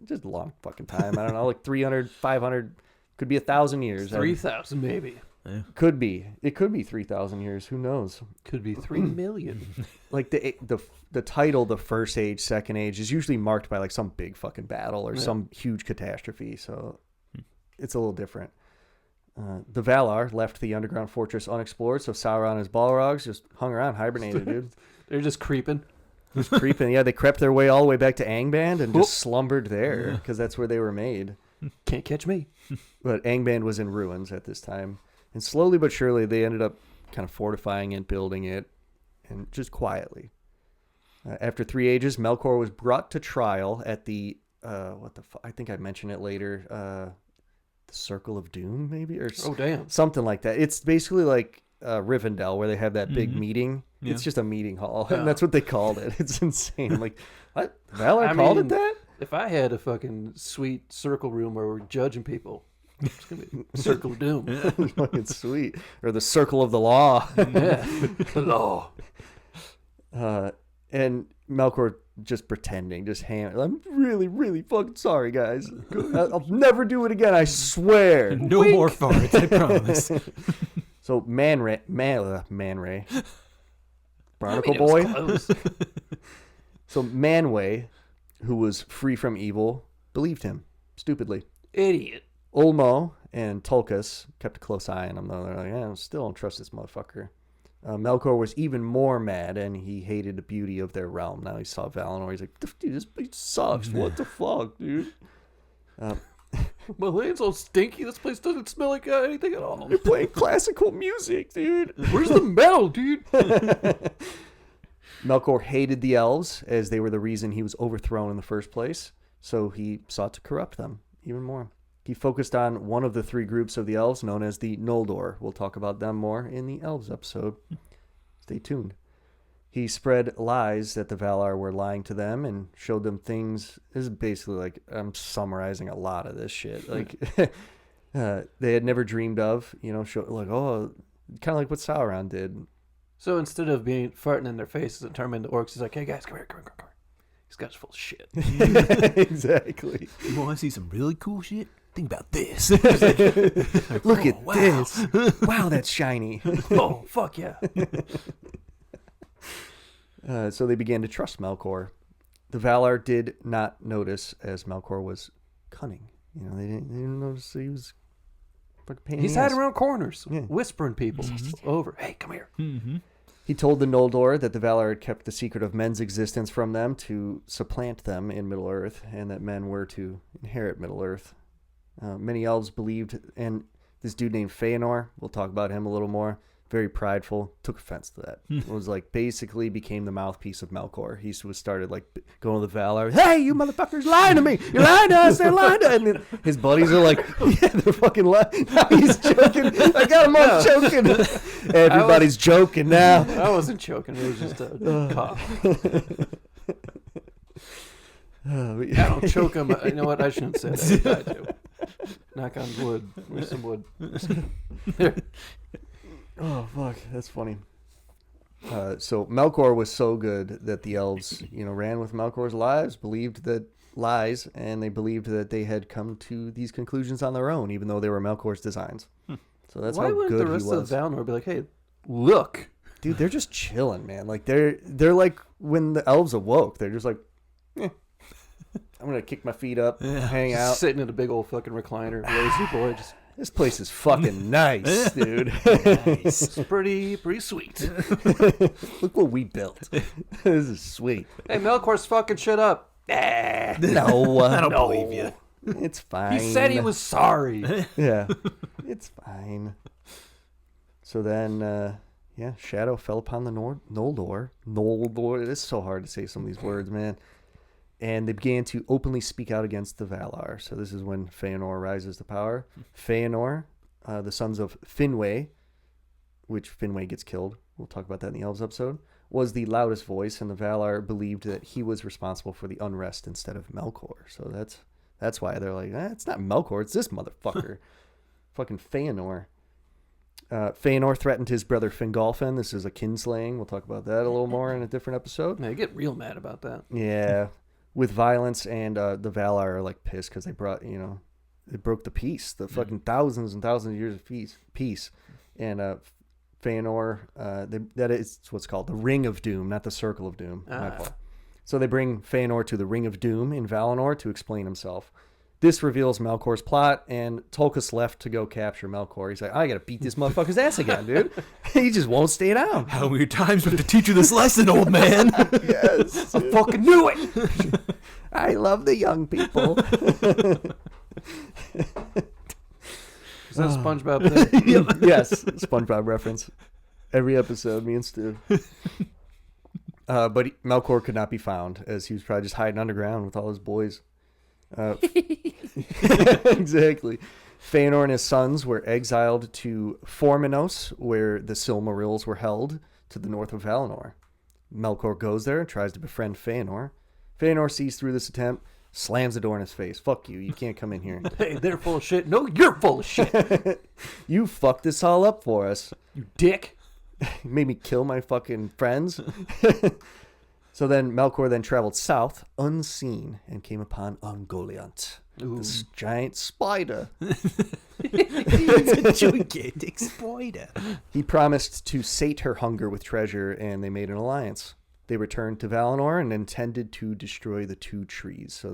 just a long fucking time. I don't know, like 300, 500, could be 1,000 years. 3,000 maybe. Yeah. Could be. It could be 3,000 years. Who knows? Could be 3 million. Like the title, the first age, second age, is usually marked by like some big fucking battle or some huge catastrophe. So it's a little different. The Valar left the underground fortress unexplored, so Sauron and his Balrogs just hung around, hibernated, dude. They're just creeping. Just creeping. Yeah, they crept their way all the way back to Angband and just slumbered there because that's where they were made. Can't catch me. But Angband was in ruins at this time. And slowly but surely, they ended up kind of fortifying it, building it, and just quietly. After 3 ages, Melkor was brought to trial at the, I think I mentioned it later, the Circle of Doom, maybe? Or something like that. It's basically like Rivendell, where they have that big meeting. Yeah. It's just a meeting hall, and that's what they called it. It's insane. I'm like, what? Valar called it that? If I had a fucking sweet circle room where we're judging people, it's going to be Circle of Doom. Fucking sweet. Or the Circle of the Law. Yeah, the law. And Melkor just pretending, I'm really, really fucking sorry, guys. I'll never do it again, I swear. No more farts, I promise. So Man Ray, Barnacle Boy. So Manwë, who was free from evil, believed him, stupidly. Idiot. Ulmo and Tulkas kept a close eye on him, though. They're like, I still don't trust this motherfucker. Melkor was even more mad, and he hated the beauty of their realm. Now he saw Valinor. He's like, dude, this place sucks. What the fuck, dude? My land's all stinky. This place doesn't smell like anything at all. They're playing classical music, dude. Where's the metal, dude? Melkor hated the elves, as they were the reason he was overthrown in the first place. So he sought to corrupt them even more. He focused on one of the 3 groups of the elves known as the Noldor. We'll talk about them more in the elves episode. Stay tuned. He spread lies that the Valar were lying to them and showed them things. This is basically like, I'm summarizing a lot of this shit. Like, they had never dreamed of, kind of like what Sauron did. So instead of being farting in their faces and turning them into orcs, he's like, hey guys, come here. These guys are full of shit. Exactly. You want to see some really cool shit? Think about this. Look at this. Wow, that's shiny. Oh, fuck yeah. So they began to trust Melkor. The Valar did not notice, as Melkor was cunning. they didn't notice he was fucking pain in He's the ass. hiding around corners, Yeah. whispering people over. Hey, come here. He told the Noldor that the Valar had kept the secret of men's existence from them to supplant them in Middle-earth, and that men were to inherit Middle-earth. Many elves believed, and this dude named Feanor, we'll talk about him a little more, very prideful, took offense to that. It was like basically became the mouthpiece of Melkor. He was started like going to the Valar, hey, you motherfuckers lying to me. You're lying to us. They're lying to us. And then his buddies are like, yeah, they're fucking lying. Now he's joking. I got him all choking. Everybody's joking now. I wasn't choking. It was just a cough. I don't choke him. You know what? I shouldn't say that. I do. Knock on wood. Where's some wood? There. Oh, fuck. That's funny. So Melkor was so good that the elves, ran with Melkor's lies, and they believed that they had come to these conclusions on their own, even though they were Melkor's designs. So that's Why how wouldn't good the rest he was. of Valinor be like, hey, look? Dude, they're just chilling, man. Like they're like when the elves awoke, they're just like, I'm gonna kick my feet up, hang Just out. sitting in a big old fucking recliner. Lazy boy. Just This place is fucking nice, dude. It's pretty sweet. Look what we built. This is sweet. Hey, Melkor's fucking shit up. No, I don't believe you. It's fine. He said he was sorry. Yeah, it's fine. So then, shadow fell upon the Noldor. Noldor. It's so hard to say some of these words, man. And they began to openly speak out against the Valar. So this is when Feanor rises to power. Feanor, the sons of Finwë, which Finwë gets killed. We'll talk about that in the Elves episode. Was the loudest voice, and the Valar believed that he was responsible for the unrest instead of Melkor. So that's why they're like, it's not Melkor, it's this motherfucker. Fucking Feanor. Feanor threatened his brother Fingolfin. This is a kinslaying. We'll talk about that a little more in a different episode. Man, I get real mad about that. Yeah. With violence, and the Valar are like pissed because they brought, they broke the peace, the fucking thousands and thousands of years of peace. And Feanor, that is what's called the Ring of Doom, not the Circle of Doom. My fault. So they bring Feanor to the Ring of Doom in Valinor to explain himself. This reveals Melkor's plot, and Tulkas left to go capture Melkor. He's like, I gotta beat this motherfucker's ass again, dude. He just won't stay down. How many times we have to teach you this lesson, old man? Yes. I fucking knew it. I love the young people. Is that a SpongeBob thing? Yes, SpongeBob reference. Every episode, me and Stu. But Melkor could not be found, as he was probably just hiding underground with all his boys. Exactly. Feanor and his sons were exiled to Formenos, where the Silmarils were held, to the north of Valinor. Melkor goes there and tries to befriend Feanor. Feanor sees through this attempt, slams the door in his face. Fuck you, you can't come in here. Hey, they're full of shit. No, you're full of shit. You fucked this all up for us. You dick. You made me kill my fucking friends. So then Melkor then traveled south, unseen, and came upon Ungoliant, this giant spider. It's a gigantic spider. He promised to sate her hunger with treasure, and they made an alliance. They returned to Valinor and intended to destroy the two trees. So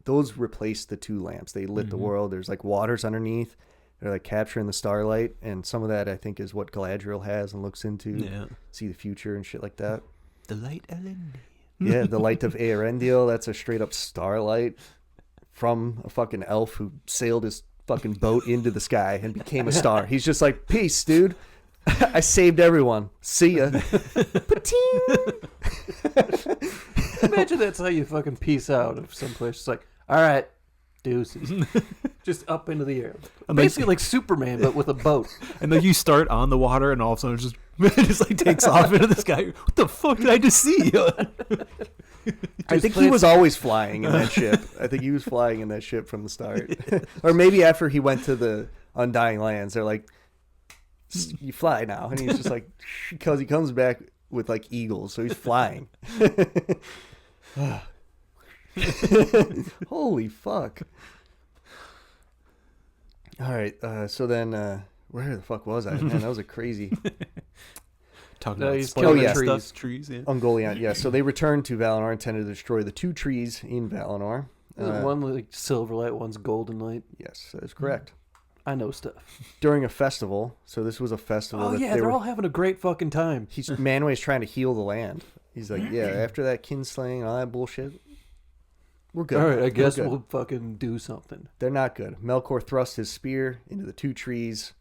those replaced the two lamps. They lit the world. There's like waters underneath. They're like capturing the starlight, and some of that I think is what Galadriel has and looks into. Yeah. See the future and shit like that. The light Elendil. Yeah, the light of Eärendil. That's a straight up starlight from a fucking elf who sailed his fucking boat into the sky and became a star. He's just like, peace, dude. I saved everyone. See ya. Imagine that's how you fucking peace out of someplace. It's like, all right, deuces. Just up into the air. Basically like Superman, but with a boat. And then you start on the water, and all of a sudden it just like takes off into the sky. What the fuck did I just see? I think he was always flying in that ship. I think he was flying in that ship from the start. Or maybe after he went to the Undying Lands, they're like, you fly now. And he's just like, because he comes back with like eagles, so he's flying. Holy fuck. All right, so then where the fuck was I? Man, that was a crazy... Talking No, about he's spider killing the stuff, trees, yeah. Ungoliant, yeah. So they returned to Valinor, intended to destroy the two trees in Valinor. Isn't one like silver light, one's golden light? Yes, that is correct. I know stuff. During a festival, so this was a festival. Oh that yeah, they're all having a great fucking time. Manway's trying to heal the land. He's like, yeah, after that kinslaying and all that bullshit, we're good. All right, I guess We're good. we'll fucking do something. They're not good. Melkor thrust his spear into the 2 trees.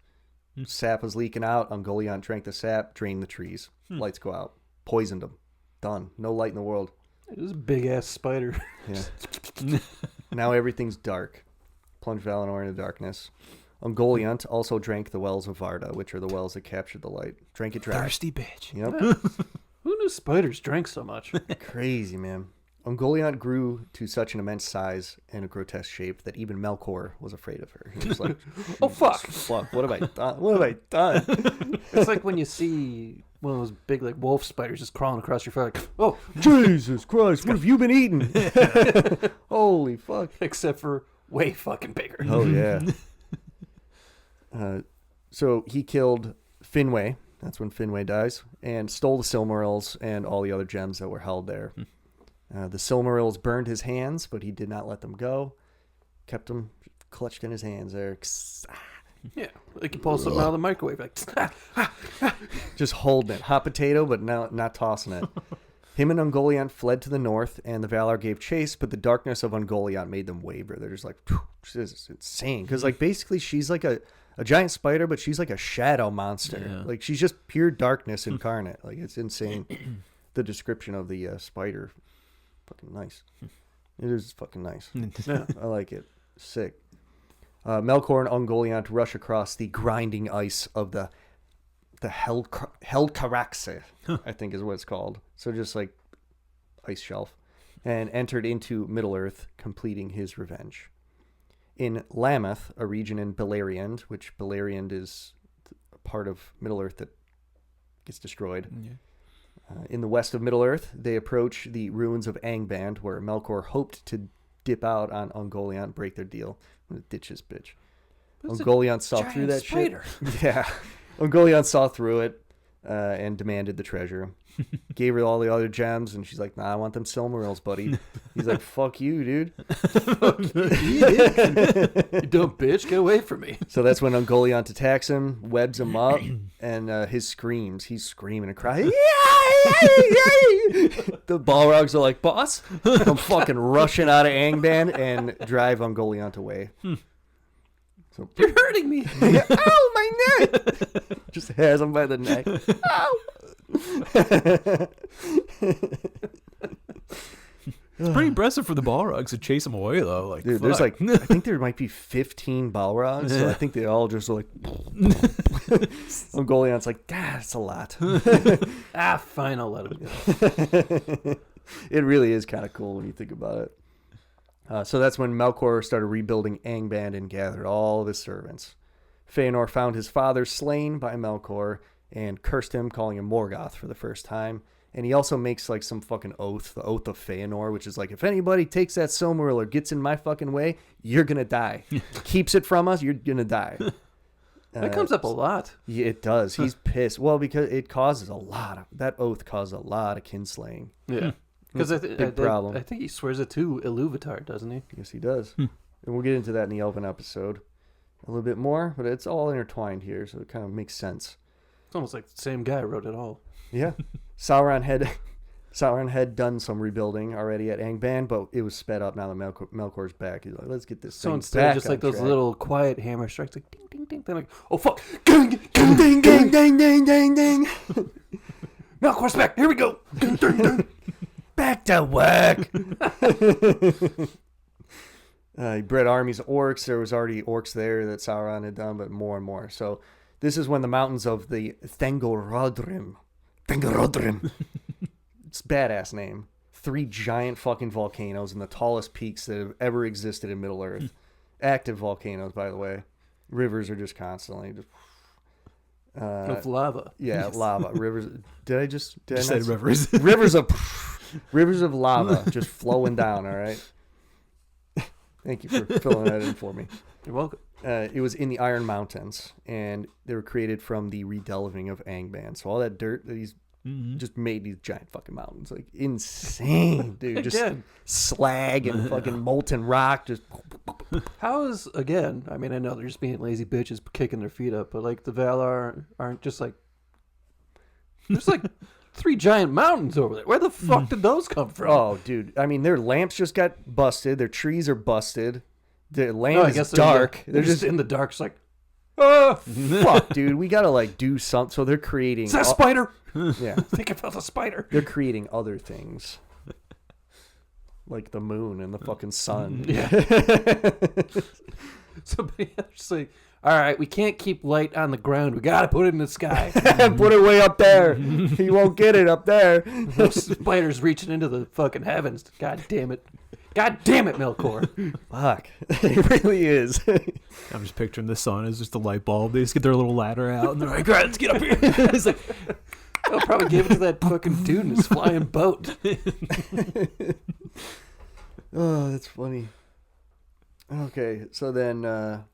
Sap was leaking out. Ungoliant drank the sap, drained the trees. Lights go out. Poisoned them. Done. No light in the world. It was a big ass spider. Yeah. Now everything's dark. Plunge Valinor into darkness. Ungoliant also drank the wells of Varda, which are the wells that captured the light. Drank it dry. Thirsty bitch. Yep. Who knew spiders drank so much? Crazy, man. Ungoliant grew to such an immense size and a grotesque shape that even Melkor was afraid of her. He was like, Oh, fuck. Fuck, what have I done? What have I done? It's like when you see one of those big like wolf spiders just crawling across your foot. Like, oh, Jesus Christ, what have you been eating? Holy fuck. except for way fucking bigger. Oh, yeah. So he killed Finwë. That's when Finwë dies. And stole the Silmarils and all the other gems that were held there. The Silmarils burned his hands, but he did not let them go. Kept them clutched in his hands there. Yeah, like you pull something out of the microwave. Like, Just holding it. Hot potato, but not tossing it. Him and Ungoliant fled to the north, and the Valar gave chase, but the darkness of Ungoliant made them waver. They're just like, this is insane. Because, like, basically she's like a giant spider, but she's like a shadow monster. Yeah. Like, she's just pure darkness incarnate. Like, it's insane. The description of the spider. Fucking nice. It is fucking nice. yeah. I like it. Sick. Melkor and Ungoliant rush across the grinding ice of the Helcaraxe, I think is what it's called. So just like ice shelf. And entered into Middle-earth, completing his revenge. In Lamath, a region in Beleriand, which Beleriand is a part of Middle-earth that gets destroyed. Yeah. In the west of Middle-earth, they approach the ruins of Angband, where Melkor hoped to dip out on Ungoliant, break their deal. I'm gonna ditch this bitch. Ungoliant saw through that spider. shit. Yeah. Ungoliant saw through it and demanded the treasure. Gave her all the other gems, and she's like, nah, I want them Silmarils, buddy. He's like, fuck you, dude. You dumb bitch, get away from me. So that's when Ungoliant attacks him, webs him up, and his screams. He's screaming and crying. The Balrogs are like, boss, I'm fucking rushing out of Angband and drive Ungoliant away. So, You're hurting me. ow, my neck! Just has him by the neck. Ow! It's pretty impressive for the Balrogs to chase him away, though. Like, Dude, there's fuck. like, I think there might be 15 Balrogs, so I think they all just like. Ungoliant's like, that's a lot. Fine, I'll let him go. It really is kind of cool when you think about it. So that's when Melkor started rebuilding Angband and gathered all of his servants. Feanor found his father slain by Melkor and cursed him, calling him Morgoth for the first time. And he also makes like some fucking oath, the oath of Feanor, which is like, if anybody takes that Silmaril or gets in my fucking way, you're gonna die. Keeps it from us, you're gonna die. That comes up a lot. Yeah, it does. He's pissed. Well, because it causes that oath causes a lot of kinslaying. Yeah. Because Big problem. I think he swears it to Iluvatar, doesn't he? Yes, he does. And we'll get into that in the Elven episode a little bit more, but it's all intertwined here, so it kind of makes sense. It's almost like the same guy wrote it all. Yeah. Sauron had done some rebuilding already at Angband, but it was sped up now that Melkor's back. He's like, let's get this So thing instead back of just on like those track. little quiet hammer strikes, like ding, ding, ding, they're like, oh fuck, ding, ding, ding, ding, ding, ding, ding. Melkor's back, here we go. Ding, ding, ding. Back to work. He bred armies of orcs. There was already orcs there that Sauron had done, but more and more. So this is when the mountains of the Thangorodrim. It's a badass name. 3 giant fucking volcanoes and the tallest peaks that have ever existed in Middle-earth. Active volcanoes, by the way. Rivers are just constantly just... Of lava. Yeah, lava. Rivers. Did I just Said not- rivers. rivers of lava just flowing down, all right? Thank you for filling that in for me. You're welcome. It was in the Iron Mountains, and they were created from the redelving of Angband. So all that dirt that he's just made these giant fucking mountains. Like, insane, dude. Just Again. slag and fucking molten rock. Just How is, again, I mean, I know they're just being lazy bitches kicking their feet up, but like the Valar aren't just like, there's like 3 giant mountains over there. Where the fuck did those come from? oh, dude. I mean, their lamps just got busted. Their trees are busted. Their land No, I is guess dark. They're just in the dark. It's like, fuck, dude. We gotta like do something. So they're creating. is that a spider? Yeah, Think about the spider. they're creating other things, like the moon and the fucking sun. Yeah. Somebody else just like, all right, we can't keep light on the ground. We gotta put it in the sky. Put it way up there. He won't get it up there. Those spiders reaching into the fucking heavens. God damn it. God damn it, Melkor. Fuck, it really is. I'm just picturing the sun as just a light bulb. They just get their little ladder out and they're like, all right, let's get up here. It's like, They'll probably give it to that fucking dude in his flying boat. Oh, that's funny. Okay, so then, so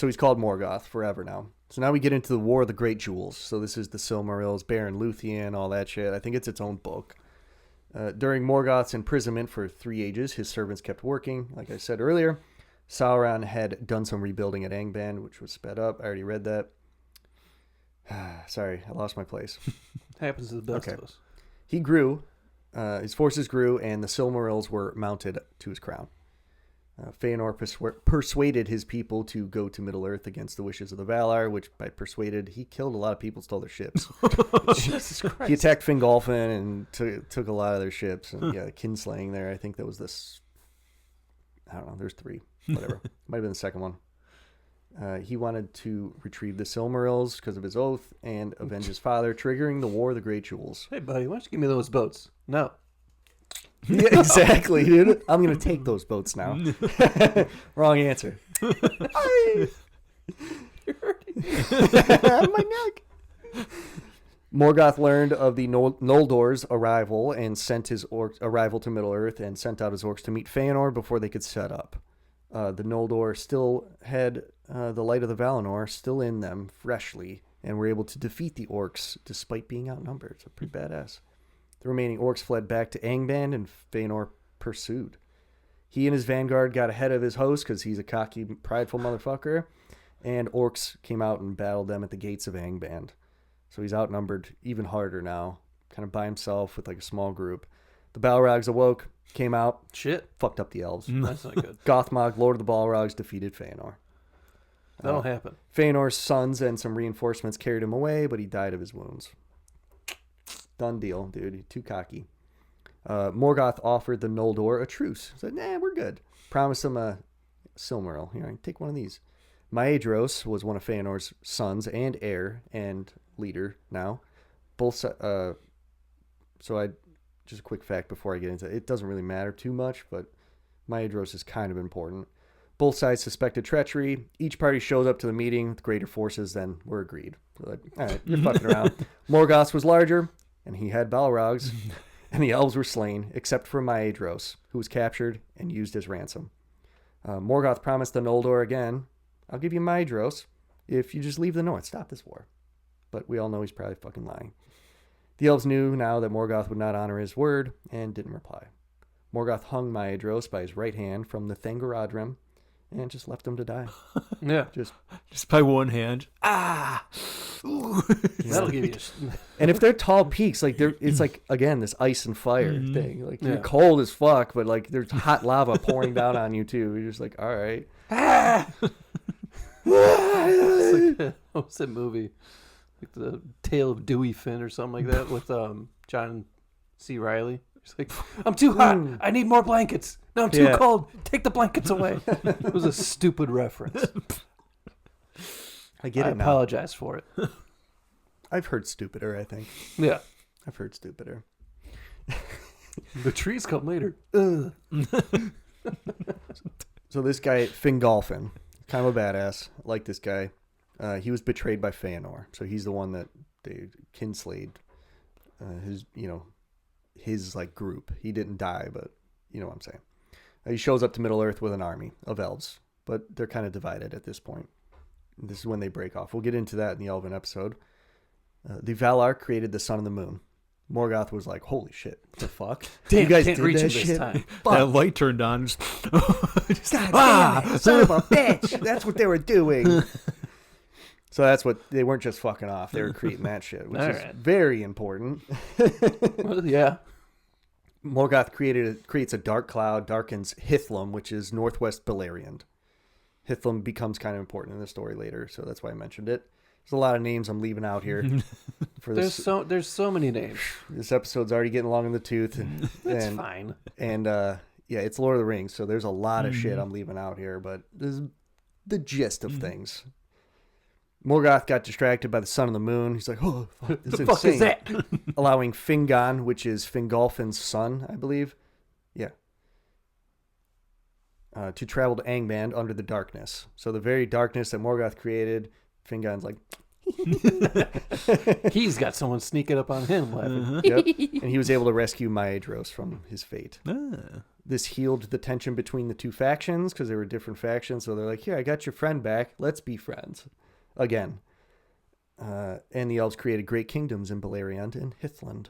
he's called Morgoth forever now. So now we get into the War of the Great Jewels. So this is the Silmarils, Baron Luthien, all that shit. I think it's its own book. During Morgoth's imprisonment for 3 ages, his servants kept working. Like I said earlier, Sauron had done some rebuilding at Angband, which was sped up. I already read that. Sorry, I lost my place. Happens to the best of us. He grew, his forces grew, and the Silmarils were mounted to his crown. Feanor persuaded his people to go to Middle-earth against the wishes of the Valar, which by persuaded, he killed a lot of people, stole their ships. Jesus Christ. He attacked Fingolfin and took a lot of their ships. And yeah, kinslaying there, I think that was this, I don't know, there's 3, whatever. Might have been the second one. He wanted to retrieve the Silmarils because of his oath and avenge his father, triggering the War of the Great Jewels. Hey, buddy, why don't you give me those boats? No. Yeah, exactly, dude. I'm going to take those boats now. Wrong answer. You're hurting. My neck. Morgoth learned of the Noldor's arrival and sent his arrival to Middle-earth and sent out his orcs to meet Feanor before they could set up. The Noldor still had the light of the Valinor still in them freshly and were able to defeat the orcs despite being outnumbered. So pretty badass. The remaining orcs fled back to Angband and Feanor pursued. He and his vanguard got ahead of his host because he's a cocky, prideful motherfucker, and orcs came out and battled them at the gates of Angband. So he's outnumbered even harder now, kind of by himself with like a small group. The Balrogs awoke, came out, Shit. fucked up the elves. That's not good. Gothmog, Lord of the Balrogs, defeated Feanor. That'll happen. Feanor's sons and some reinforcements carried him away, but he died of his wounds. Done deal, dude. Too cocky. Morgoth offered the Noldor a truce. He said, nah, we're good. Promised him a Silmaril. Here, take one of these. Maedhros was one of Feanor's sons and heir and leader now. Both. So just a quick fact before I get into it. It doesn't really matter too much, but Maedhros is kind of important. Both sides suspected treachery. Each party showed up to the meeting with greater forces than were agreed. So like, all right, you're fucking around. Morgoth was larger, and he had Balrogs, and the elves were slain, except for Maedhros, who was captured and used as ransom. Morgoth promised the Noldor again, I'll give you Maedhros if you just leave the north. Stop this war. But we all know he's probably fucking lying. The elves knew now that Morgoth would not honor his word and didn't reply. Morgoth hung Maedhros by his right hand from the Thangorodrim and just left him to die. Yeah. Just by one hand. Ah! That'll give you And if they're tall peaks, like it's like again this ice and fire thing. Like you're cold as fuck, but like there's hot lava pouring down on you too. You're just like, all right. It's like, what's that movie? Like the Tale of Dewey Finn or something like that with John C. Reilly. He's like, I'm too hot. I need more blankets. No, I'm too cold. Take the blankets away. It was a stupid reference. I get it now. I apologize for it. I've heard stupider, I think. Yeah. I've heard stupider. The trees come later. Ugh. So this guy, Fingolfin, kind of a badass. I like this guy. He was betrayed by Feanor. So he's the one that they kinslayed his like group. He didn't die, but you know what I'm saying. He shows up to Middle-earth with an army of elves, but they're kind of divided at this point. This is when they break off. We'll get into that in the Elven episode. The Valar created the sun and the moon. Morgoth was like, holy shit, the fuck? Damn, you guys can't did reach that him this shit? time. That light turned on. Just, God damn it, son of a bitch. That's what they were doing. So that's what, they weren't just fucking off. They were creating that shit, which is very important. Well, yeah. Morgoth creates a dark cloud, darkens Hithlum, which is northwest Beleriand. Hithlum becomes kind of important in the story later, so that's why I mentioned it. There's a lot of names I'm leaving out here. For this. There's so many names. This episode's already getting long in the tooth. That's fine. And yeah, it's Lord of the Rings, so there's a lot of shit I'm leaving out here, but this is the gist of things. Morgoth got distracted by the sun and the moon. He's like, oh, fuck, this is fuck insane. is that? Allowing Fingon, which is Fingolfin's son, I believe. Yeah. To travel to Angband under the darkness. So the very darkness that Morgoth created, Fingon's like, He's got someone sneaking up on him laughing. yep. And he was able to rescue Maedhros from his fate. Ah. This healed the tension between the two factions because they were different factions. So they're like, here, I got your friend back. Let's be friends again. And the elves created great kingdoms in Beleriand and Hithland.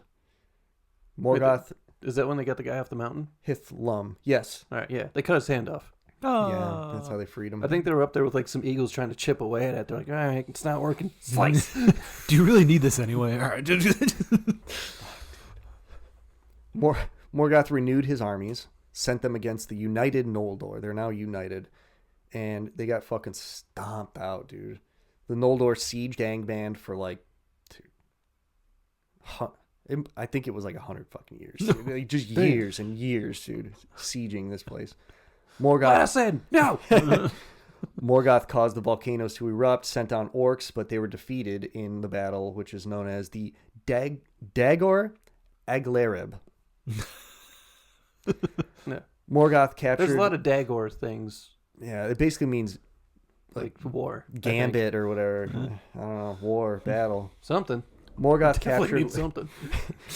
Morgoth, Is that when they got the guy off the mountain? Hithlum. Yes. All right, yeah. They cut his hand off. Yeah, that's how they freed him. I think they were up there with like some eagles trying to chip away at it. They're like, all right, it's not working. Slice. Do you really need this anyway? All right. Morgoth renewed his armies, sent them against the united Noldor. They're now united. And they got fucking stomped out, dude. The Noldor sieged Angband for like, I think it was like 100 fucking years. Dude. Like just years and years, dude, sieging this place. Morgoth. What I said, no. Morgoth caused the volcanoes to erupt, sent down orcs, but they were defeated in the battle, which is known as the Dagor Aglarib. No. Morgoth captured. There's a lot of Dagor things, Yeah, it basically means like war. gambit or whatever. I don't know, war, battle. Something. Morgoth Definitely means captured. something.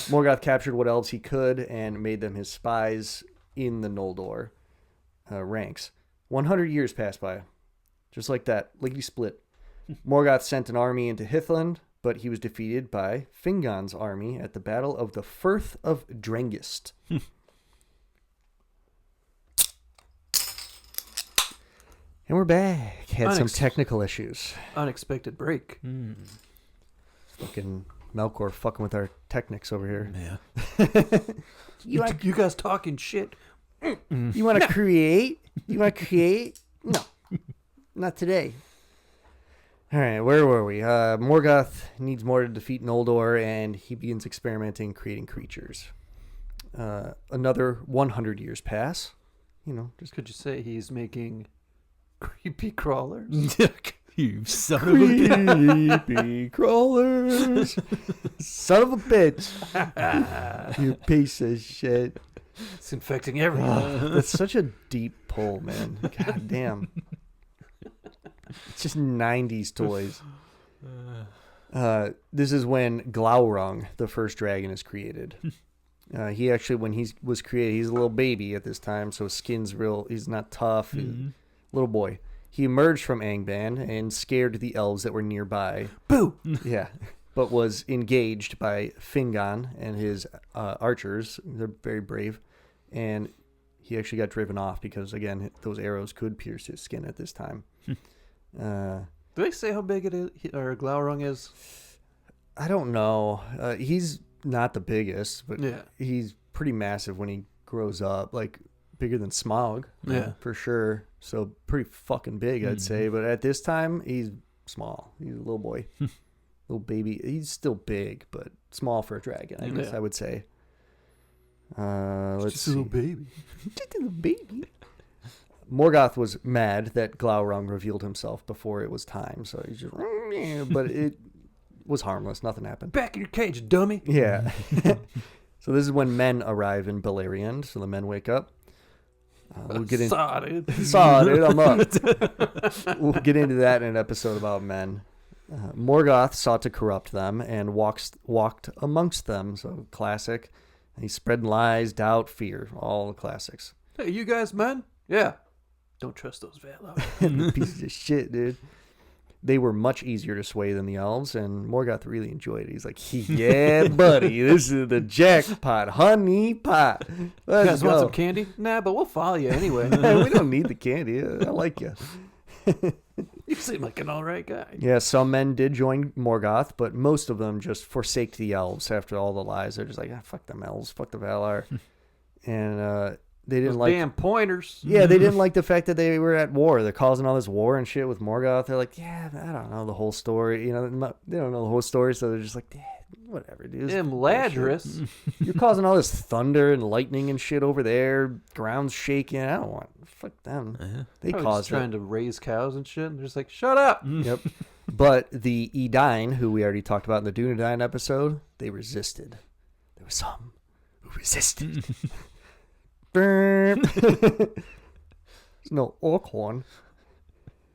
Morgoth captured what elves he could and made them his spies in the Noldor ranks. 100 years passed by, just like that, lickety split. Morgoth sent an army into Hithland, but he was defeated by Fingon's army at the Battle of the Firth of Drengist. And we're back. Had some technical issues. Unexpected break. Fucking Melkor fucking with our technics over here. Yeah. You guys talking shit. You want to create? You want to create? No. Not today. All right, where were we? Morgoth needs more to defeat Noldor, and he begins experimenting, creating creatures. Another 100 years pass. You know, just Could you say he's making creepy crawlers? You son of a bitch. creepy crawlers. Son of a bitch. You piece of shit. It's infecting everyone. That's such a deep pull, man. God damn. It's just 90s toys. This is when Glaurung, the first dragon, is created. He actually, when he was created, he's a little baby at this time, so his skin's real. He's not tough. Little boy. He emerged from Angband and scared the elves that were nearby. Boo! Yeah. But was engaged by Fingon and his archers. They're very brave. And he actually got driven off because, again, those arrows could pierce his skin at this time. Do they say how big it is, or Glaurung is? I don't know. He's not the biggest, but Yeah. he's pretty massive when he grows up. Like, bigger than Smaug. Yeah. For sure. So, pretty fucking big, I'd say. But at this time, he's small. He's a little boy. Little baby. He's still big, but small for a dragon, I guess I would say. Let's see. A little baby. Just a little baby. Morgoth was mad that Glaurung revealed himself before it was time, so he's just, but it was harmless. Nothing happened. Back in your cage, dummy. Yeah. So this is when men arrive in Beleriand. So the men wake up. We'll get into Saw, dude. Saw, dude. I'm up. We'll get into that in an episode about men. Morgoth sought to corrupt them and walked amongst them. So classic. He's spreading lies, doubt, fear. All the classics. Hey, you guys, men? Yeah. Don't trust those Valar. Pieces of shit, dude. they were much easier to sway than the elves, and Morgoth really enjoyed it. He's like, yeah, buddy, this is the jackpot, honey pot. You Let's guys want go. some candy? Nah, but we'll follow you anyway. We don't need the candy. I like you. You seem like an all right guy. Yeah, some men did join Morgoth, but most of them just forsake the elves after all the lies. They're just like, fuck them elves, fuck the Valar. And they didn't Those like... damn pointers. Yeah, they didn't like the fact that they were at war. They're causing all this war and shit with Morgoth. They're like, yeah, I don't know the whole story. You know, they don't know the whole story, so they're just like, whatever, dude. Them Ladris. You're causing all this thunder and lightning and shit over there. Ground's shaking. I don't want... Fuck them. They Probably caused just trying to raise cows and shit. And they're just like, shut up. Yep. But the Edain, who we already talked about in the Dunedain episode, they resisted. There were some who resisted. There's no Orkhorn.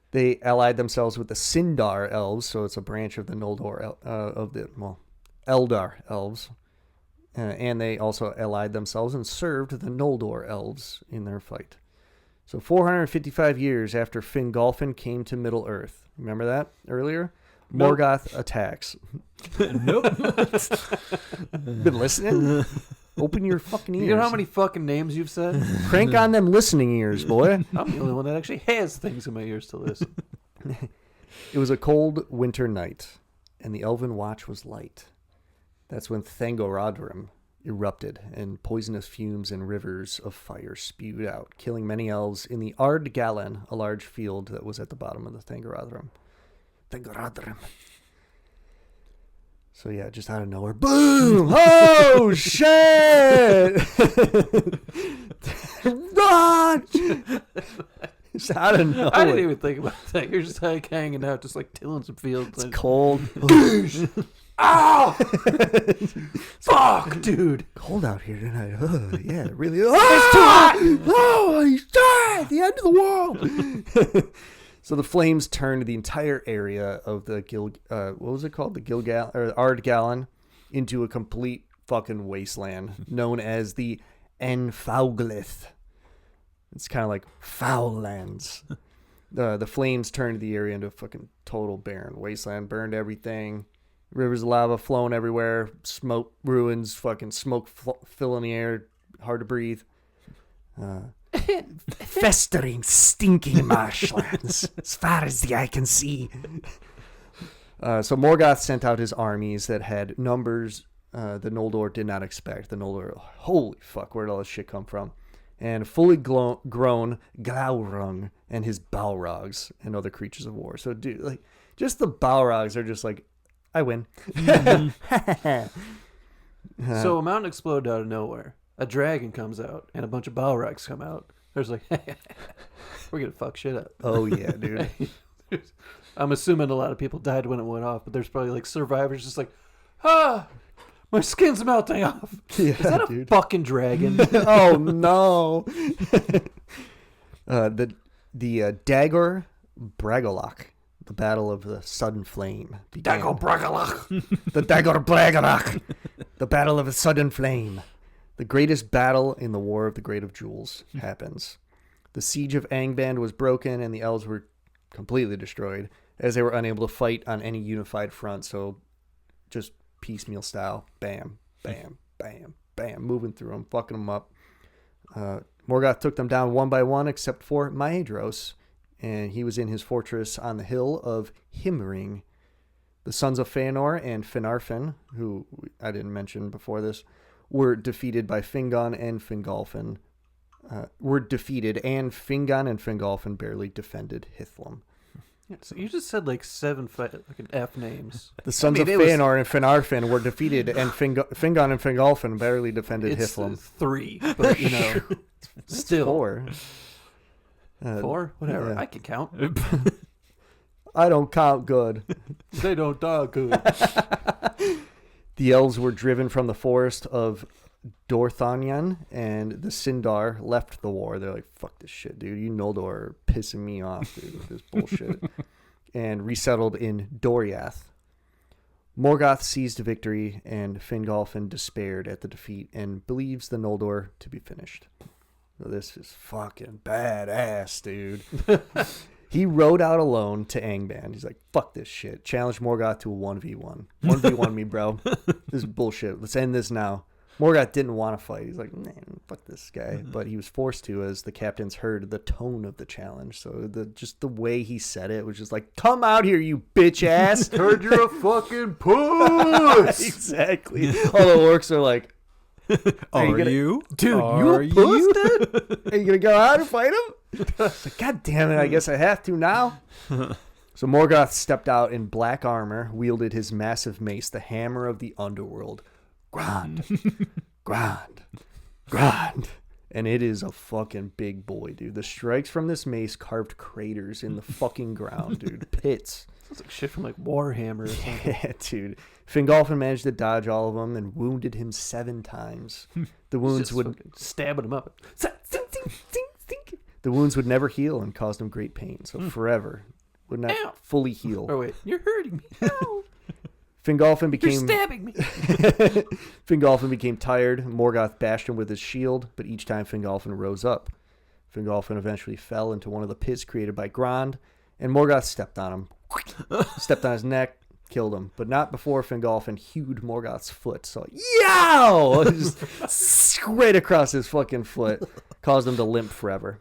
They allied themselves with the Sindar elves, so it's a branch of the Noldor Eldar elves. And they also allied themselves and served the Noldor elves in their fight. So 455 years after Fingolfin came to Middle-earth. Remember that earlier? Nope. Morgoth attacks. Nope. Been listening? Open your fucking ears. You know how many fucking names you've said? Crank on them listening ears, boy. I'm the only one that actually has things in my ears to listen. It was a cold winter night, and the elven watch was light. That's when Thangorodrim erupted, and poisonous fumes and rivers of fire spewed out, killing many elves in the Ard Galan, a large field that was at the bottom of the Thangorodrim. So yeah, just out of nowhere, boom! Oh shit! Run! Just out of nowhere. I didn't even think about that. You're just like hanging out, just like tilling some fields. It's cold. Ow! Fuck, dude. Cold out here tonight. Yeah, it really. Oh, it's too hot. Oh, he's dead. The end of the world. So the flames turned the entire area of the what was it called? The Gilgal or Ard Galan into a complete fucking wasteland known as the Enfauglith. It's kind of like foul lands. The flames turned the area into a fucking total barren wasteland, burned everything. Rivers of lava flowing everywhere, smoke, ruins, fucking smoke filling the air, hard to breathe. Festering, stinking marshlands, as far as the eye can see. So Morgoth sent out his armies that had numbers the Noldor did not expect. The Noldor, holy fuck, where did all this shit come from? And fully grown Glaurung and his Balrogs and other creatures of war. So, dude, like, just the Balrogs are just like, I win. So a mountain exploded out of nowhere. A dragon comes out, and a bunch of Balrogs come out. There's like, we're gonna fuck shit up. Oh yeah, dude. I'm assuming a lot of people died when it went off, but there's probably like survivors just like, my skin's melting off. Yeah, is that a dude. fucking dragon? Oh no. The Dagor Bragolach, the Battle of the Sudden Flame. Dagor Bragolach. The Dagor Bragolach, the Battle of the Sudden Flame. The greatest battle in the War of the Great of Jewels happens. The siege of Angband was broken, and the elves were completely destroyed, as they were unable to fight on any unified front. So, just piecemeal style, bam, bam, bam, bam, moving through them, fucking them up. Morgoth took them down one by one, except for Maedhros, and he was in his fortress on the hill of Himring. The sons of Fëanor and Finarfin, who I didn't mention before this, were defeated by Fingon and Fingolfin. And Fingon and Fingolfin barely defended Hithlum. So you just said like seven like F names. The sons of Fëanor and Finarfin were defeated, and Fingon and Fingolfin barely defended It's Hithlum. three, but you know, still Four. Four, whatever. Yeah. I can count. I don't count good. They don't die good. The elves were driven from the forest of Dorthonion, and the Sindar left the war. They're like, fuck this shit, dude. You Noldor are pissing me off, dude, with this bullshit. And resettled in Doriath. Morgoth seized victory, and Fingolfin despaired at the defeat and believes the Noldor to be finished. So this is fucking badass, dude. He rode out alone to Angband. He's like, fuck this shit. Challenged Morgoth to a 1v1. 1v1 me, bro. This is bullshit. Let's end this now. Morgoth didn't want to fight. He's like, man, fuck this guy. But he was forced to, as the captains heard the tone of the challenge. So just the way he said it was just like, come out here, you bitch ass. Heard you're a fucking puss. Exactly. All the orcs are like, Are you? dude, Are you a puss, you? dude? Are you going to go out and fight him? Like, God damn it, I guess I have to now. So Morgoth stepped out in black armor, wielded his massive mace, the hammer of the underworld. Grand, grand, grand. And it is a fucking big boy, dude. The strikes from this mace carved craters in the fucking ground, dude. Pits. Sounds like shit from like Warhammer or something. Yeah, dude. Fingolfin managed to dodge all of them and wounded him 7 times. The wounds Just would fucking stabbing him up. the wounds would never heal and caused him great pain. So forever would not Ow. fully heal. Oh wait, you're hurting me. Ow. Fingolfin You're became stabbing me. Fingolfin became tired. Morgoth bashed him with his shield, but each time Fingolfin rose up. Fingolfin eventually fell into one of the pits created by Grond, and Morgoth stepped on him. Stepped on his neck, killed him, but not before Fingolfin hewed Morgoth's foot. So, yow! Just straight across his fucking foot. Caused him to limp forever.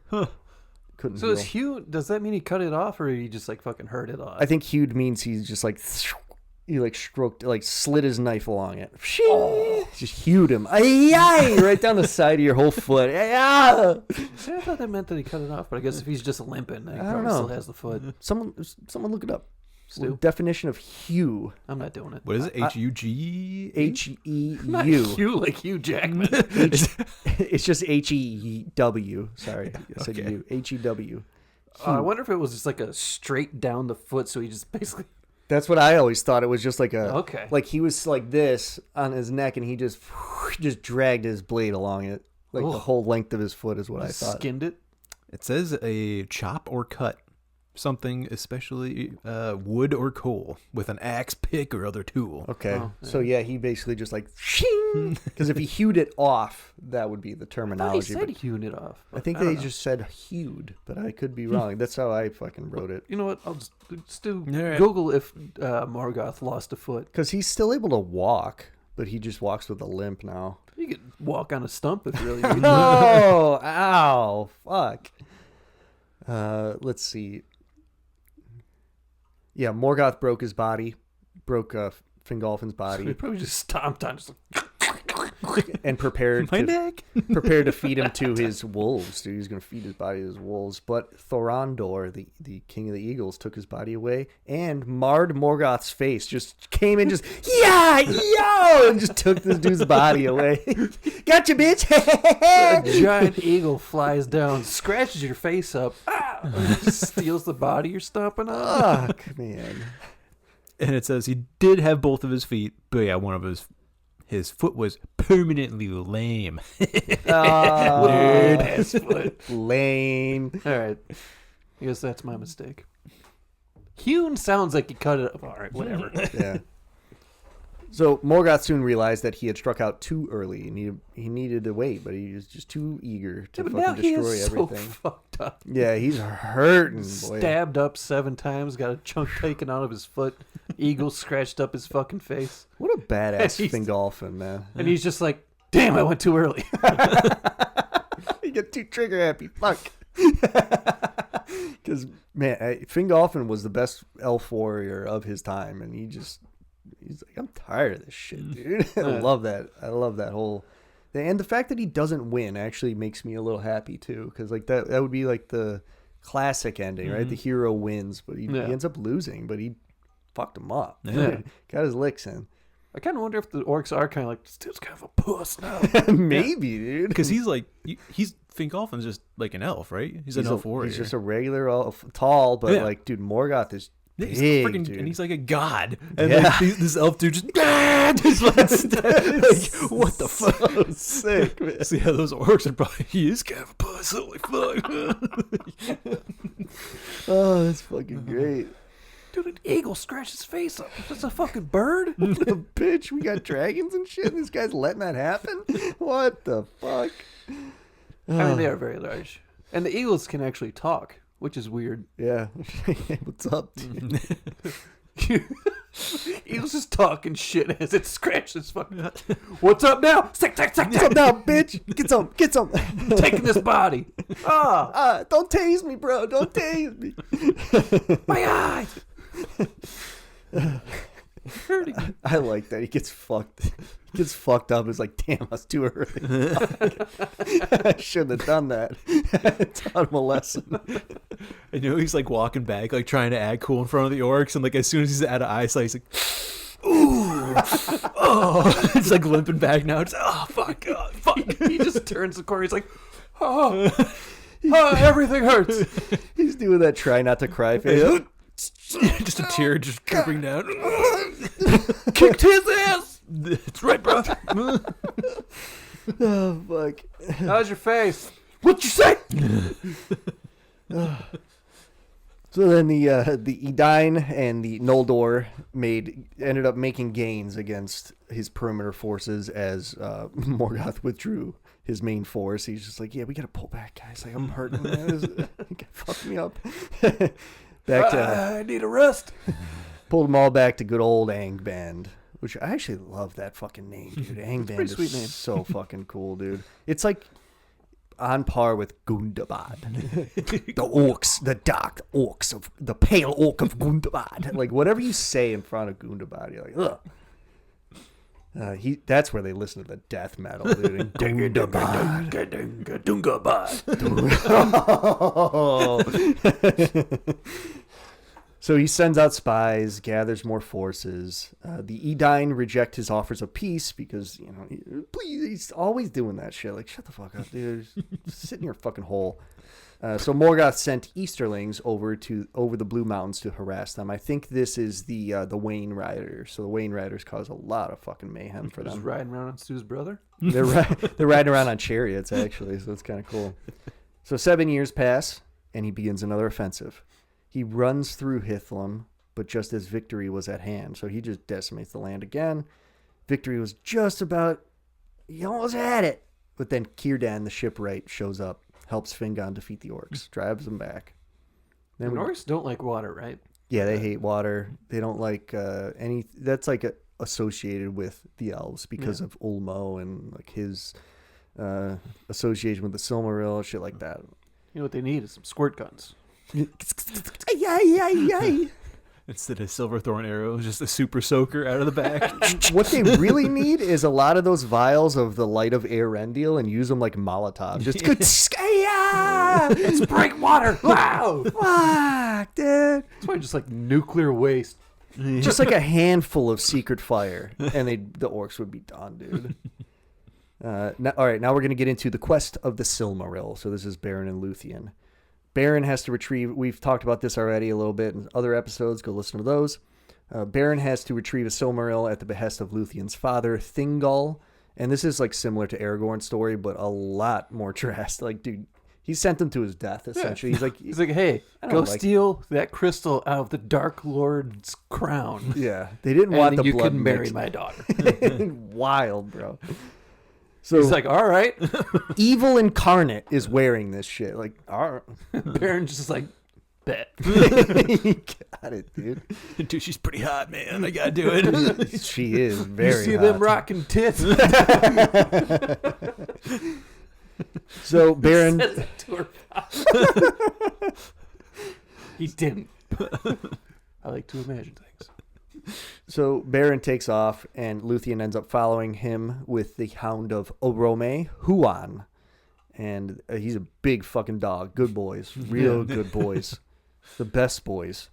Couldn't So heal. is Hugh? Does that mean he cut it off, or he just like fucking hurt it off? I think hewed means he's just like... He like stroked, like slid his knife along it. Just hewed him. Ay, right down the side of your whole foot. I thought that meant that he cut it off, but I guess if he's just limping, then he I don't probably know. still has the foot. Someone look it up. Stu? Definition of hew. I'm not doing it. What is it? H-U-G? H-E-U. Not Hugh like Hugh Jackman. It's just H-E-W. Sorry. I said Okay. U. H-E-W. I wonder if it was just like a straight down the foot, so he just basically. That's what I always thought. It was just like a... Okay. Like he was like this on his neck and he just dragged his blade along it. Like the whole length of his foot is what I thought. Skinned it. It says a chop or cut something, especially wood or coal, with an axe, pick, or other tool. Okay. Oh, So yeah, he basically just like... Because if he hewed it off, that would be the I thought he terminology. said But hewing it off. I think don't they know. just said hewed, but I could be wrong. That's how I fucking wrote it. You know what? I'll just Stu, All right. Google if Morgoth lost a foot. Because he's still able to walk, but he just walks with a limp now. You could walk on a stump if you really need to. Oh, ow, fuck. Let's see. Yeah, Morgoth broke his body, broke Fingolfin's He body, probably just stomped on, just like, and prepared My to neck. prepared to feed him to his wolves. Dude, he's gonna feed his body to his wolves. But Thorondor, the king of the eagles, took his body away and marred Morgoth's face. Just came in, just and just took this dude's body away. Gotcha, bitch. a giant eagle flies down, scratches your face up, steals the body you're stomping on. Fuck, man. And it says he did have both of his feet, but yeah, one of his foot was permanently lame. Weird ass foot. Lame. All right. I guess that's my mistake. Hewn sounds like he cut it. All right, whatever. Yeah. So Morgoth soon realized that he had struck out too early, and he needed to wait, but he was just too eager to Yeah, but now fucking he destroy is so everything. fucked up. Yeah, he's hurting, boy. Stabbed up 7 times, got a chunk taken out of his foot. Eagle scratched up his fucking face. What a badass He's- Fingolfin, man. And he's just like, damn, I went too early. You get too trigger happy. Fuck. Because, man, Fingolfin was the best elf warrior of his time, and he's like, I'm tired of this shit, dude. I love that. I love that whole... And the fact that he doesn't win actually makes me a little happy, too, because like that would be like the classic ending, right? The hero wins, but he ends up losing, but he fucked him up. Yeah. Got his licks in. I kind of wonder if the orcs are kind of like, this dude's kind of a puss now. Maybe, dude. Because he's like, Fingolfin's just like an elf, right? He's an elf warrior. He's just a regular elf, tall, but Yeah. like, dude, Morgoth is big, He's freaking- dude. and he's like a god. And Yeah. like, this elf dude just like, what the fuck? So sick, man. So yeah, those orcs are probably, he is kind of a puss. Holy fuck. Oh, that's fucking great. Dude, an eagle scratched his face up. Is this a fucking bird? Bitch, we got dragons and shit. This guy's letting that happen? What the fuck? I mean, they are very large. And the eagles can actually talk. which is weird. Yeah. What's up, dude? He was just talking shit as it scratched his fucking. What's up now? Sick, sick, sick, What's up now, bitch? Get some. Taking this body. Ah, Don't tase me, bro. Don't tase me. my eyes. Hurting. I like that. He gets fucked. He gets fucked up. It's like, damn, I was too early. I shouldn't have done that. I taught him a lesson. And he's like walking back, like trying to act cool in front of the orcs, and like as soon as he's out of eyesight, he's like, "Ooh, oh!" It's like limping back now. It's oh fuck, fuck. He just turns the corner. He's like, oh, everything hurts. He's doing that try not to cry face. Just a tear just dripping down. Kicked his ass. That's right, bro. Oh fuck. How's your face? What'd you say? So then the Edine and the Noldor ended up making gains against his perimeter forces as Morgoth withdrew his main force. He's just like, yeah, we gotta pull back, guys. Like, I'm hurting. Fuck me up. Back to I need a rest. pulled them all back to good old Angband, which I actually love that fucking name, dude. Angband is sweet name. so fucking cool, dude. It's like on par with Gundabad. The orcs, the dark orcs of the pale orc of Gundabad. Like whatever you say in front of Gundabad, you're like, ugh. That's where they listen to the death metal, dude. Gundabad. So he sends out spies, gathers more forces. The Edine reject his offers of peace because, please, he's always doing that shit. Like, shut the fuck up, dude. Just sit in your fucking hole. So Morgoth sent Easterlings over the Blue Mountains to harass them. I think this is the Wayne Riders. So the Wayne Riders cause a lot of fucking mayhem for them. Just riding around on Stu's brother? They're riding around on chariots, actually, so it's kind of cool. So 7 years pass, and he begins another offensive. He runs through Hithlum, but just as victory was at hand. So he just decimates the land again. Victory was just about... He almost had it. But then Círdan, the shipwright, shows up, helps Fingon defeat the orcs, drives them back. Then orcs don't like water, right? Yeah, they hate water. They don't like any... That's like associated with the elves because of Ulmo and like his association with the Silmaril, shit like that. You know what they need is some squirt guns. Instead of Silverthorn arrows, just a super soaker out of the back. What they really need is a lot of those vials of the light of Aerendil and use them like Molotov. Just It's break water. Wow. fuck, dude. That's why just like nuclear waste. Just like a handful of secret fire, and the orcs would be done, dude. All right, now we're going to get into the quest of the Silmaril. So this is Beren and Luthien. Beren has to retrieve... We've talked about this already a little bit in other episodes. Go listen to those. Beren has to retrieve a Silmaril at the behest of Luthien's father, Thingol. And this is like similar to Aragorn's story, but a lot more drastic. Like, dude, he sent him to his death, essentially. Yeah. He's like, hey, go steal that crystal out of the Dark Lord's crown. Yeah, they didn't want the you blood can marry mixed. my daughter. Wild, bro. So he's like, all right. Evil Incarnate is wearing this shit. Like, all right. Baron's just like, bet. You got it, dude. Dude, she's pretty hot, man. I gotta do it. She is very You see hot. them rocking tits? So Beren... Says it to her. He didn't. I like to imagine things. So Beren takes off, and Luthien ends up following him with the Hound of Orome, Huan. And he's a big fucking dog. Good boys. Real good boys. The best boys.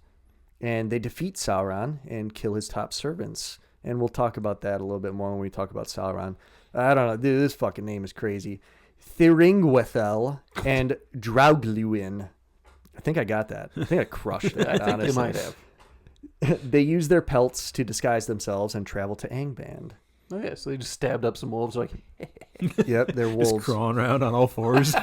And they defeat Sauron and kill his top servants. And we'll talk about that a little bit more when we talk about Sauron. I don't know. Dude, this fucking name is crazy. Thiringwethel and Draugluin. I think I got that. I think I crushed it, I think honestly. they might have. They use their pelts to disguise themselves and travel to Angband. Oh, yeah, so they just stabbed up some wolves. Like, Yep, they're wolves. Just crawling around on all fours.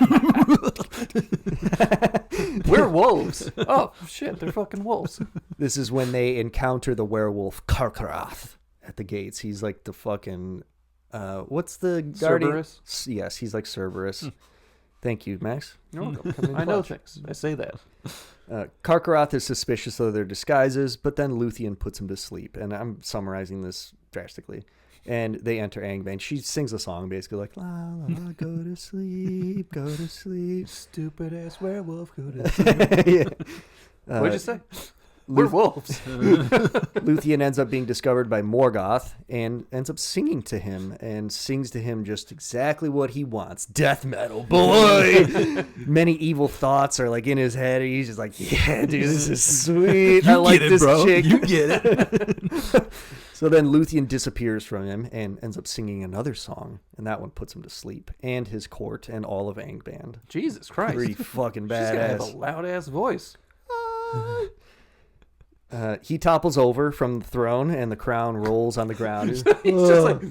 we're wolves. Oh, shit, they're fucking wolves. This is when they encounter the werewolf Karkaroth at the gates. He's like the fucking... what's the guardian? Cerberus? Yes, he's like Cerberus. Thank you, Max. You're welcome. I know things. I say that. Karkaroth is suspicious of their disguises, but then Luthien puts him to sleep. And I'm summarizing this drastically. And they enter Angband. She sings a song basically like, la, la, la, go to sleep, go to sleep. Stupid ass werewolf, go to sleep. Yeah. What'd you say? We're wolves. Luthien ends up being discovered by Morgoth and ends up singing to him and sings to him just exactly what he wants. Death metal, boy! Many evil thoughts are like in his head. And he's just like, yeah, dude, this is sweet. I like this chick. You get it. So then Luthien disappears from him and ends up singing another song. And that one puts him to sleep. And his court and all of Angband. Jesus Christ. Pretty fucking She's gonna have a badass. loud ass voice. He topples over from the throne and the crown rolls on the ground. He's just like,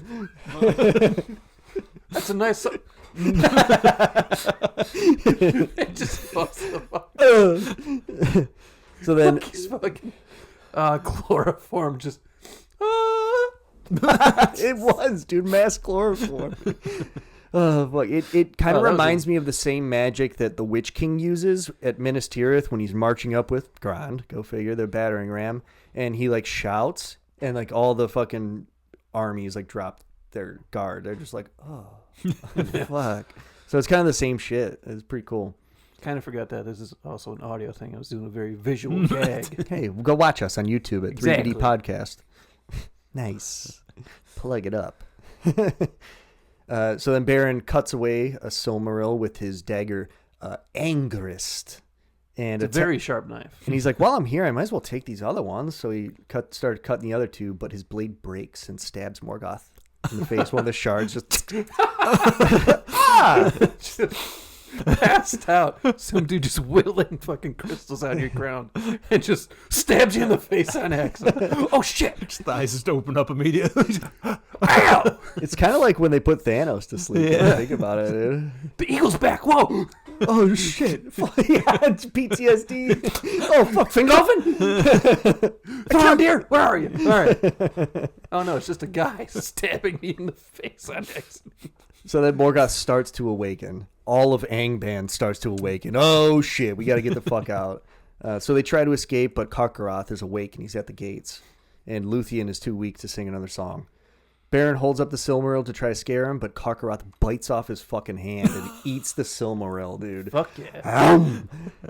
that's a nice song. It just falls the fuck. So then He's fucking chloroform just. it was, dude, mass chloroform. Fuck. It kind of reminds me of the same magic that the Witch King uses at Minas Tirith when he's marching up with Grond, go figure, the battering ram, and he like shouts, and like all the fucking armies like drop their guard. They're just like, oh, fuck. So it's kind of the same shit. It's pretty cool. Kind of forgot that this is also an audio thing. I was doing a very visual gag. Hey, go watch us on YouTube at Exactly. 3BD Podcast. Nice. Plug it up. So then Baron cuts away a Silmaril with his dagger, Angrist. And It's a very sharp knife. And he's like, while I'm here, I might as well take these other ones. So he started cutting the other two, but his blade breaks and stabs Morgoth in the face. One of the shards just... Passed out. Some dude just whittling fucking crystals out of your crown and just stabs you in the face on accident. Oh shit! His thighs just open up immediately. Ow! It's kind of like when they put Thanos to sleep. Yeah. Think about it, dude. The eagle's back. Whoa! Oh shit! Yeah, it's PTSD. Oh fuck, Fingolfin! Come on, dear. Where are you? All right. Oh no, it's just a guy stabbing me in the face on accident. So then Morgoth starts to awaken. All of Angband starts to awaken. Oh shit, we got to get the fuck out. So they try to escape, but Karkaroth is awake and he's at the gates. And Luthien is too weak to sing another song. Baron holds up the Silmaril to try to scare him, but Karkaroth bites off his fucking hand and eats the Silmaril, dude. Fuck yeah.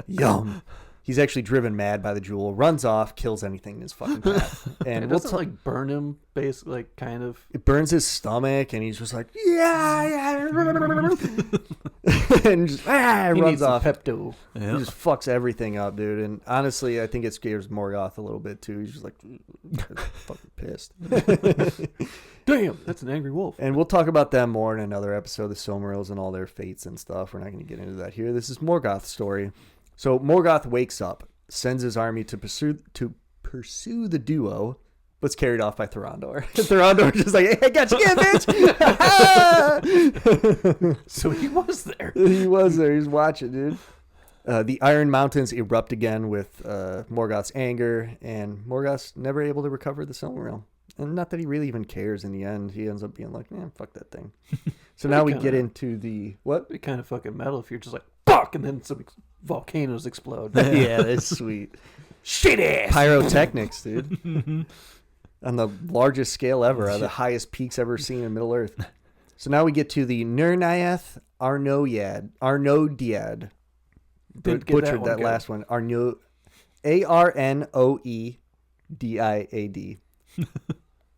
Yum. He's actually driven mad by the jewel, runs off, kills anything in his fucking path. And It doesn't like burn him, basically, like kind of. it burns his stomach, and he's just like, yeah. And just He runs needs some off. Pepto. He just fucks everything up, dude. And honestly, I think it scares Morgoth a little bit, too. He's just like, fucking pissed. Damn, that's an angry wolf. And we'll talk about them more in another episode, the Silmarils and all their fates and stuff. We're not going to get into that here. This is Morgoth's story. So Morgoth wakes up, sends his army to pursue the duo, but's carried off by Thorondor. Thorondor just like, hey, I got you again, bitch! So he was there. He was there. He was watching, dude. The Iron Mountains erupt again with Morgoth's anger, and Morgoth's never able to recover the Silmaril. And not that he really even cares in the end. He ends up being like, man, fuck that thing. So now we get into the... What? It'd be kind of fucking metal if you're just like, fuck, and then some volcanoes explode. Yeah, that's sweet. Shit ass! Pyrotechnics, dude. On the largest scale ever, the highest peaks ever seen in Middle Earth. So now we get to the Nirnaeth Arnodiad. Didn't get Butchered that that one last one. Arnoediad.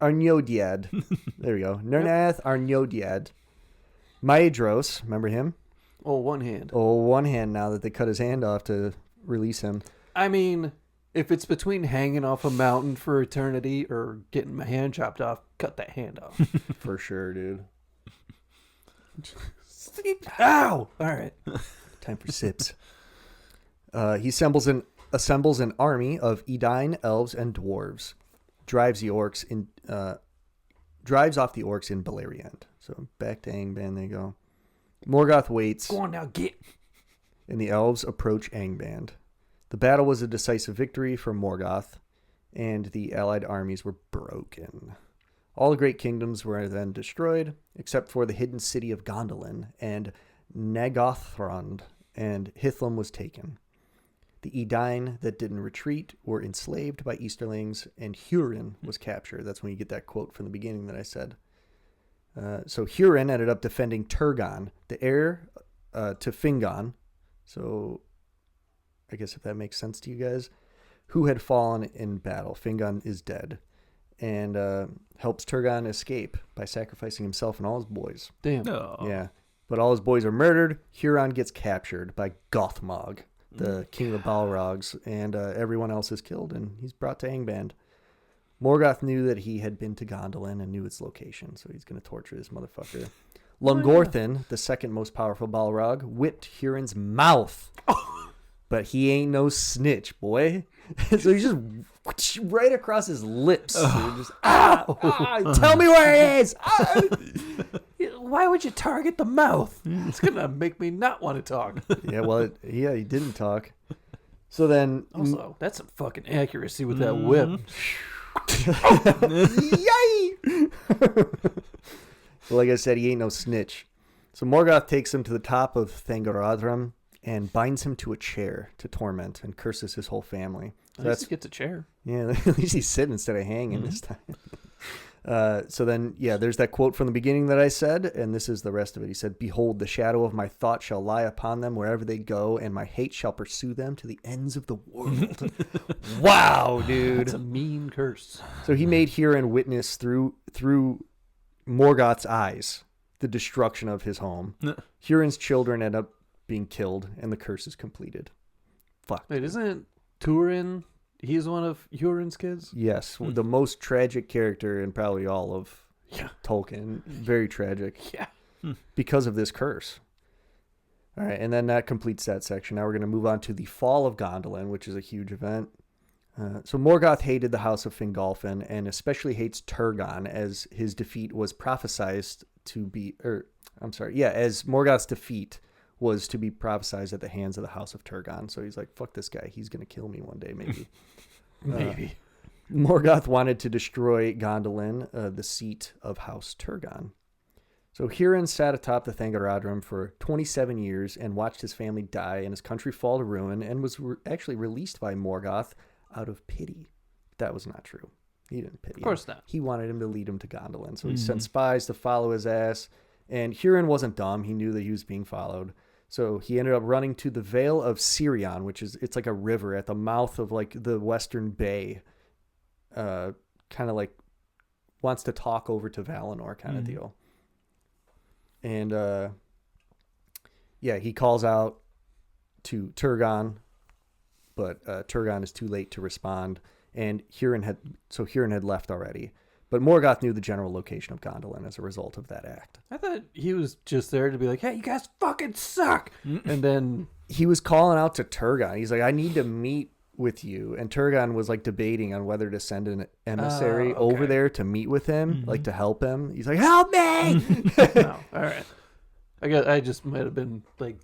Arnodiad. There we go. Nirnaeth Arnodiad. Maedros, remember him? Oh, one hand. Oh, one hand now that they cut his hand off to release him. I mean, if it's between hanging off a mountain for eternity or getting my hand chopped off, cut that hand off. For sure, dude. Ow! All right. Time for sips. He assembles an army of Edine, elves, and dwarves. Drives off the orcs in Beleriand. So back to Angband they go. Morgoth waits, Go on now, get. and the elves approach Angband. The battle was a decisive victory for Morgoth, and the allied armies were broken. All the great kingdoms were then destroyed, except for the hidden city of Gondolin and Nagothrond, and Hithlum was taken. The Edain that didn't retreat were enslaved by Easterlings, and Hurin was captured. That's when you get that quote from the beginning that I said. So Hurin ended up defending Turgon, the heir to Fingon. So I guess if that makes sense to you guys, who had fallen in battle. Fingon is dead, and helps Turgon escape by sacrificing himself and all his boys. Damn. Yeah, but all his boys are murdered. Huron gets captured by Gothmog, the king of the Balrogs, and everyone else is killed, and he's brought to Angband. Morgoth knew that he had been to Gondolin and knew its location, so he's going to torture this motherfucker. Lungorthin, the second most powerful Balrog, whipped Huron's mouth. But he ain't no snitch, boy. So he's just right across his lips. So just, tell me where he is. Why would you target the mouth? It's going to make me not want to talk. Yeah, well, he didn't talk. So then... Also, that's some fucking accuracy with that whip. Yay! Well, like I said, he ain't no snitch. So Morgoth takes him to the top of Thangorodrim and binds him to a chair to torment and curses his whole family. So At least he gets a chair. Yeah, at least he's sitting instead of hanging this time. So then, there's that quote from the beginning that I said, and this is the rest of it. He said, "Behold, the shadow of my thought shall lie upon them wherever they go, and my hate shall pursue them to the ends of the world." Wow, dude. It's a mean curse. So he made Huron witness through Morgoth's eyes the destruction of his home. Huron's children end up being killed, and the curse is completed. Fuck. Wait, isn't Turin? He's one of Huron's kids? Yes, the most tragic character in probably all of Tolkien. Very tragic. Yeah. Because of this curse. All right, and then that completes that section. Now we're going to move on to the fall of Gondolin, which is a huge event. So Morgoth hated the House of Fingolfin, and especially hates Turgon, as his defeat was prophesized to be... as Morgoth's defeat was to be prophesized at the hands of the House of Turgon. So he's like, fuck this guy. He's going to kill me one day, maybe. Maybe. Morgoth wanted to destroy Gondolin, the seat of House Turgon. So Huron sat atop the Thangorodrim for 27 years and watched his family die and his country fall to ruin, and was actually released by Morgoth out of pity. That was not true. He didn't pity him. Of course not. He wanted him to lead him to Gondolin. So he sent spies to follow his ass. And Huron wasn't dumb. He knew that he was being followed. So he ended up running to the Vale of Sirion, it's like a river at the mouth of like the Western Bay. Kind of like wants to talk over to Valinor kind of deal. And he calls out to Turgon, but Turgon is too late to respond. And Huron had left already. But Morgoth knew the general location of Gondolin as a result of that act. I thought he was just there to be like, hey, you guys fucking suck. And then... He was calling out to Turgon. He's like, I need to meet with you. And Turgon was like debating on whether to send an emissary over there to meet with him, like to help him. He's like, help me! Oh, all right. I just might have been like...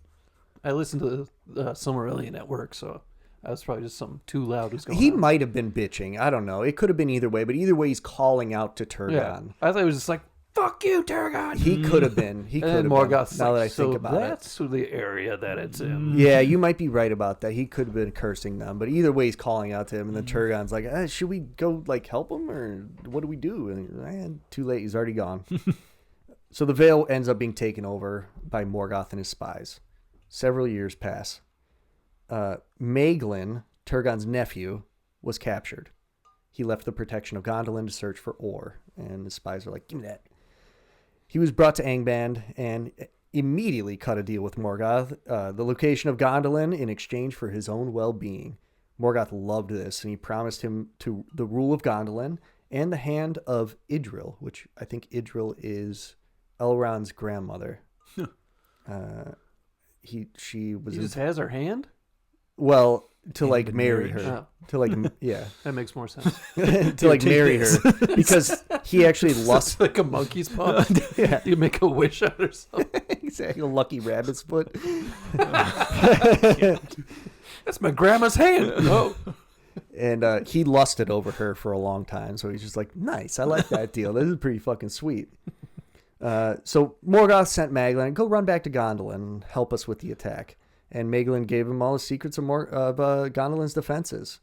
I listened to Silmarillion at work, so... That was probably just something too loud was going on. He might have been bitching. I don't know. It could have been either way, but either way, he's calling out to Turgon. Yeah. I thought it was just like, fuck you, Turgon. He could have been. He could have been. Morgoth's now like, that I think about that's the area that it's in. Yeah, you might be right about that. He could have been cursing them, but either way, he's calling out to him, and then Turgon's like, should we go like help him, or what do we do? And too late. He's already gone. So the Vale ends up being taken over by Morgoth and his spies. Several years pass. Maeglin, Turgon's nephew, was captured. He left the protection of Gondolin to search for ore, and the spies are like, give me that. He was brought to Angband and immediately cut a deal with Morgoth, the location of Gondolin, in exchange for his own well-being. Morgoth loved this, and he promised him to the rule of Gondolin and the hand of Idril, which I think Idril is Elrond's grandmother. She just has her hand? Well, to like marry her. Oh. To like, yeah. That makes more sense. To like marry her. Because he actually lost. Like a monkey's paw. Yeah. You make a wish out or something. Exactly. A lucky rabbit's foot. That's my grandma's hand. Oh. And he lusted over her for a long time. So he's just like, nice. I like that deal. This is pretty fucking sweet. So Morgoth sent Maglin, go run back to Gondolin and help us with the attack. And Maglin gave him all the secrets of Gondolin's defenses.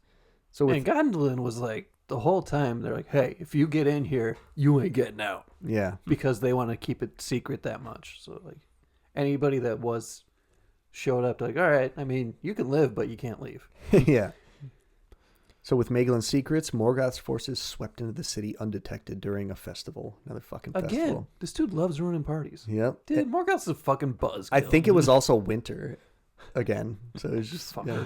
So And Gondolin was like, the whole time, they're like, hey, if you get in here, you ain't getting out. Yeah. Because they want to keep it secret that much. So, like, anybody that showed up, like, all right, I mean, you can live, but you can't leave. Yeah. So with Maglin's secrets, Morgoth's forces swept into the city undetected during a festival. Another fucking Again, festival. this dude loves ruining parties. Yep. Dude, Morgoth's a fucking buzzkill. I think it was also winter again. So it was just... Yeah.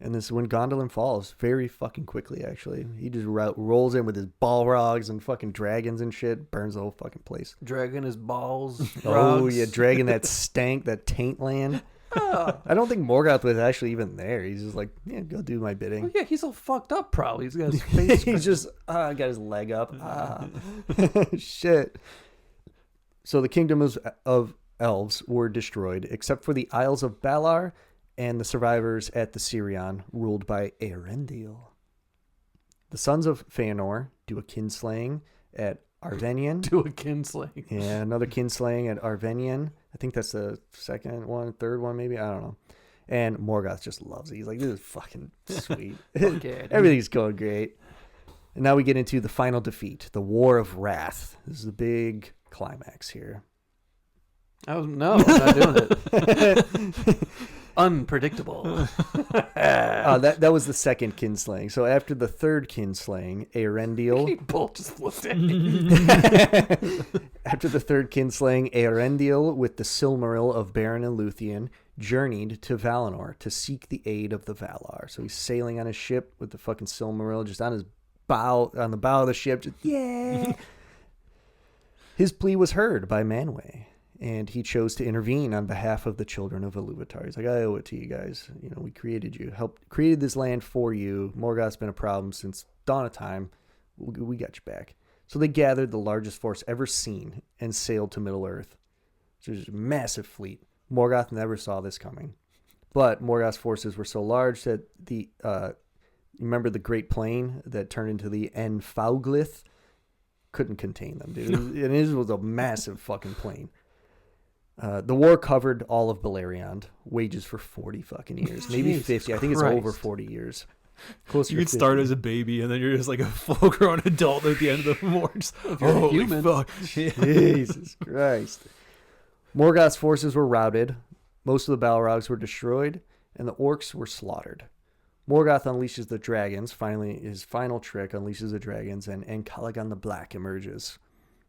And this is when Gondolin falls very fucking quickly, actually. He just rolls in with his Balrogs and fucking dragons and shit, burns the whole fucking place. Dragging his balls. Oh, rogs. yeah, dragging that stank, that taint land. Oh. I don't think Morgoth was actually even there. He's just like, yeah, go do my bidding. Well, yeah, he's all fucked up probably. He's got his face. He's just, got his leg up. Shit. So the kingdoms of elves were destroyed, except for the Isles of Balar and the survivors at the Sirion, ruled by Eärendil. The sons of Feanor do a kinslaying at Arvenian. Do a kinslaying. Yeah, another kinslaying at Arvenian. I think that's the second one, third one, maybe. I don't know. And Morgoth just loves it. He's like, this is fucking sweet. Fuck yeah, dude. Everything's going great. And now we get into the final defeat, the War of Wrath. This is the big climax here. No, I'm not doing it. Unpredictable. That was the second kinslaying. So after the third kinslaying, Eärendil... Bolt just looked at me. After the third kinslaying, Eärendil, with the Silmaril of Beren and Luthien, journeyed to Valinor to seek the aid of the Valar. So he's sailing on his ship with the fucking Silmaril just on his bow, on the bow of the ship. Just, yeah. His plea was heard by Manwë, and he chose to intervene on behalf of the children of Ilúvatar. He's like, I owe it to you guys. You know, we created you, created this land for you. Morgoth's been a problem since dawn of time. We got you back. So they gathered the largest force ever seen and sailed to Middle-earth. So it was a massive fleet. Morgoth never saw this coming. But Morgoth's forces were so large that remember the Great Plain that turned into the Enfauglith? Couldn't contain them, dude. And it was a massive fucking plain. The war covered all of Beleriand, wages for 40 fucking years, maybe Jesus 50. I think it's Christ. over 40 years. Closer You to could start 50. as a baby, and then you're just like a full-grown adult at the end of the war. Just, holy human. fuck. Jesus Christ. Morgoth's forces were routed, most of the Balrogs were destroyed, and the orcs were slaughtered. Morgoth unleashes the dragons, finally his final trick, unleashes the dragons, and Calagan the Black emerges.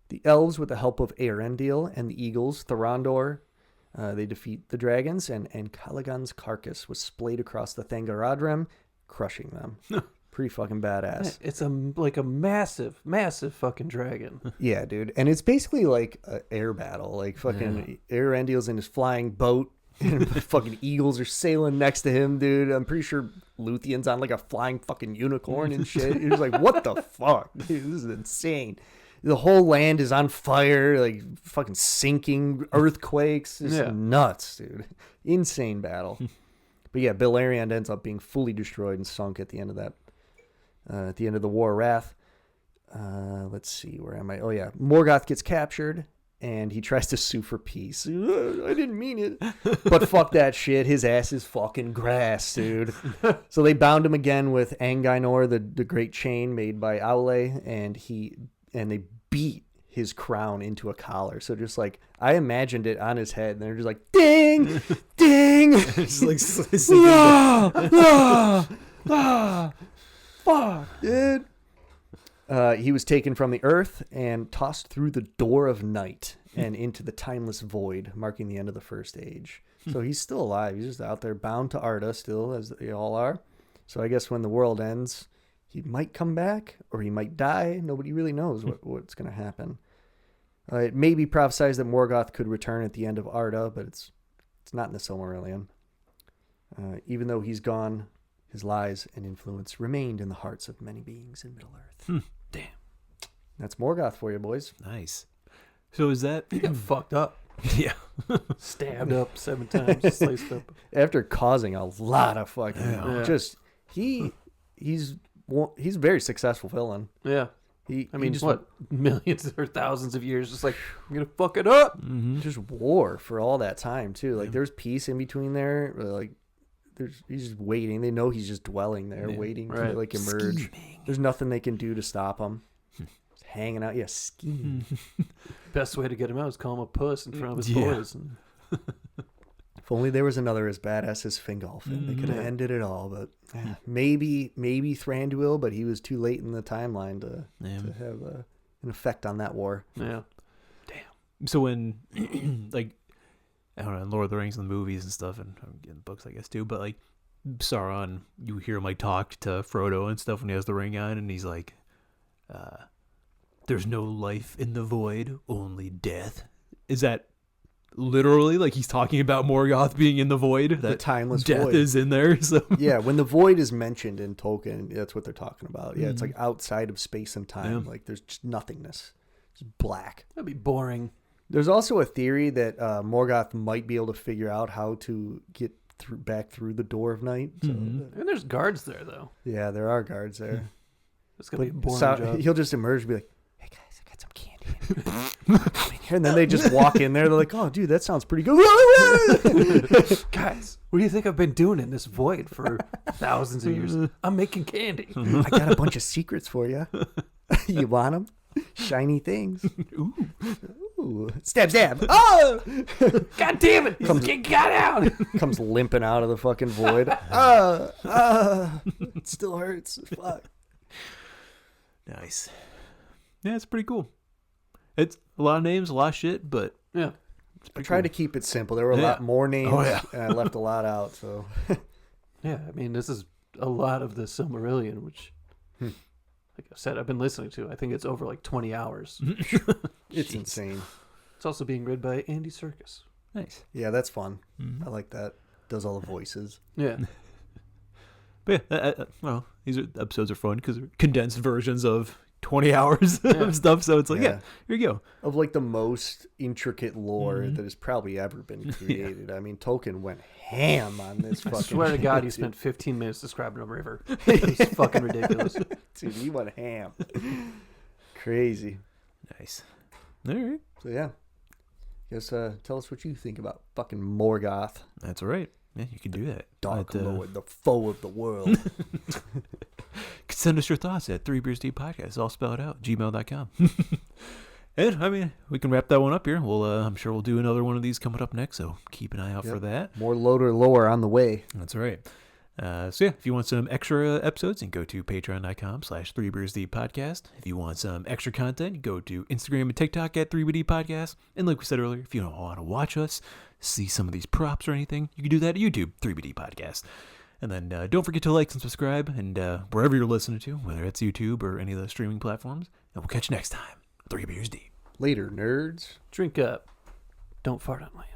The elves, with the help of Eärendil and the eagles, Thorondor, they defeat the dragons, and Calagan's carcass was splayed across the Thangaradrim, crushing them. Pretty fucking badass. It's a massive, massive fucking dragon. Yeah, dude. And it's basically like an air battle. Like fucking Eärendil's in his flying boat, and fucking eagles are sailing next to him, dude. I'm pretty sure Luthien's on like a flying fucking unicorn and shit. You're just like, what the fuck? Dude, this is insane. The whole land is on fire, like fucking sinking, earthquakes. It's nuts, dude. Insane battle. But yeah, Beleriand ends up being fully destroyed and sunk at the end of that. At the end of the War of Wrath. Let's see, where am I? Oh yeah, Morgoth gets captured, and he tries to sue for peace. I didn't mean it. But fuck that shit. His ass is fucking grass, dude. So they bound him again with Angainor, the great chain made by Aule, and they beat his crown into a collar. So just like, I imagined it on his head, and they're just like, ding, ding. Just like Fuck, dude. He was taken from the earth and tossed through the door of night and into the timeless void, marking the end of the first age. So he's still alive. He's just out there bound to Arda still, as they all are. So I guess when the world ends, he might come back or he might die. Nobody really knows what's going to happen. It may be prophesied that Morgoth could return at the end of Arda, but it's not in the Silmarillion. Even though he's gone, his lies and influence remained in the hearts of many beings in Middle-earth. Damn. That's Morgoth for you, boys. Nice. So is that... He got fucked up. Yeah. Stabbed up 7 times, sliced up. After causing a lot of fucking... Yeah. Just... He's a very successful villain. Yeah. He I mean, just, what, millions or thousands of years, just like, I'm going to fuck it up. just war for all that time too. Like there's peace in between there. Like he's just waiting. They know he's just dwelling there, waiting to right. like emerge. There's nothing they can do to stop him. Just hanging out, yeah, scheming. Best way to get him out is call him a puss in front of his Yeah. boys. And If only there was another as badass as Fingolfin. They could have ended it all, but maybe Thranduil, but he was too late in the timeline to have an effect on that war. yeah. So when, like, I don't know, Lord of the Rings and the movies and stuff, and in books, I guess, too, but, like, Sauron, you hear him, like, talk to Frodo and stuff when he has the ring on, and he's like, there's no life in the void, only death. Is that literally, like, he's talking about Morgoth being in the void? That timeless death void. is in there, so... Yeah, when the void is mentioned in Tolkien, that's what they're talking about. Yeah, it's like outside of space and time. Like there's just nothingness. It's black. That'd be boring. There's also a theory that Morgoth might be able to figure out how to get back through the Door of Night. So And there's guards there, though. yeah, there are guards there. It's going to be a boring So job. he'll just emerge and be like, "Hey guys, I got some candy." And then they just walk in there. They're like, "Oh, dude, that sounds pretty good." Guys, what do you think I've been doing in this void for thousands of years? I'm making candy. I got a bunch of secrets for you. You want them? Shiny things. Ooh. Stab, stab. Oh! God damn it! Get got out! Comes limping out of the fucking void. It still hurts. Fuck. Nice. Yeah, it's pretty cool. It's a lot of names, a lot of shit, but Yeah. I tried to keep it simple. There were a lot more names, and I left a lot out. So Yeah, I mean, this is a lot of the Silmarillion, which, like I said, I've been listening to. I think it's over like 20 hours. it's insane. It's also being read by Andy Serkis. nice. Yeah, that's fun. I like that. Does all the voices. Yeah. But yeah, well, these episodes are fun because they're condensed versions of 20 hours of stuff. So it's like, yeah, here you go. Of like the most intricate lore that has probably ever been created. I mean, Tolkien went ham on this fucking I swear to shit, God, he dude. spent 15 minutes describing a river. It's fucking ridiculous. Dude, he went ham. Crazy. Nice. All right. So yeah. Guess tell us what you think about fucking Morgoth. That's all right. Yeah, you can do that. Dark But, Lord, the foe of the world. send us your thoughts at 3beersdeeppodcast, all spelled out, gmail.com. And, I mean, we can wrap that one up here. We'll, I'm sure we'll do another one of these coming up next, so keep an eye out for that. More LOTR lore on the way. That's right. So yeah, if you want some extra episodes, you can go to patreon.com/3beersdeeppodcast. If you want some extra content, you go to Instagram and TikTok at 3BDpodcast. And like we said earlier, if you don't want to watch us, see some of these props or anything, you can do that at YouTube, 3BD Podcast. And then don't forget to like and subscribe, and wherever you're listening to, whether it's YouTube or any of the streaming platforms. And we'll catch you next time. 3 Beers Deep. Later, nerds. Drink up. Don't fart on land.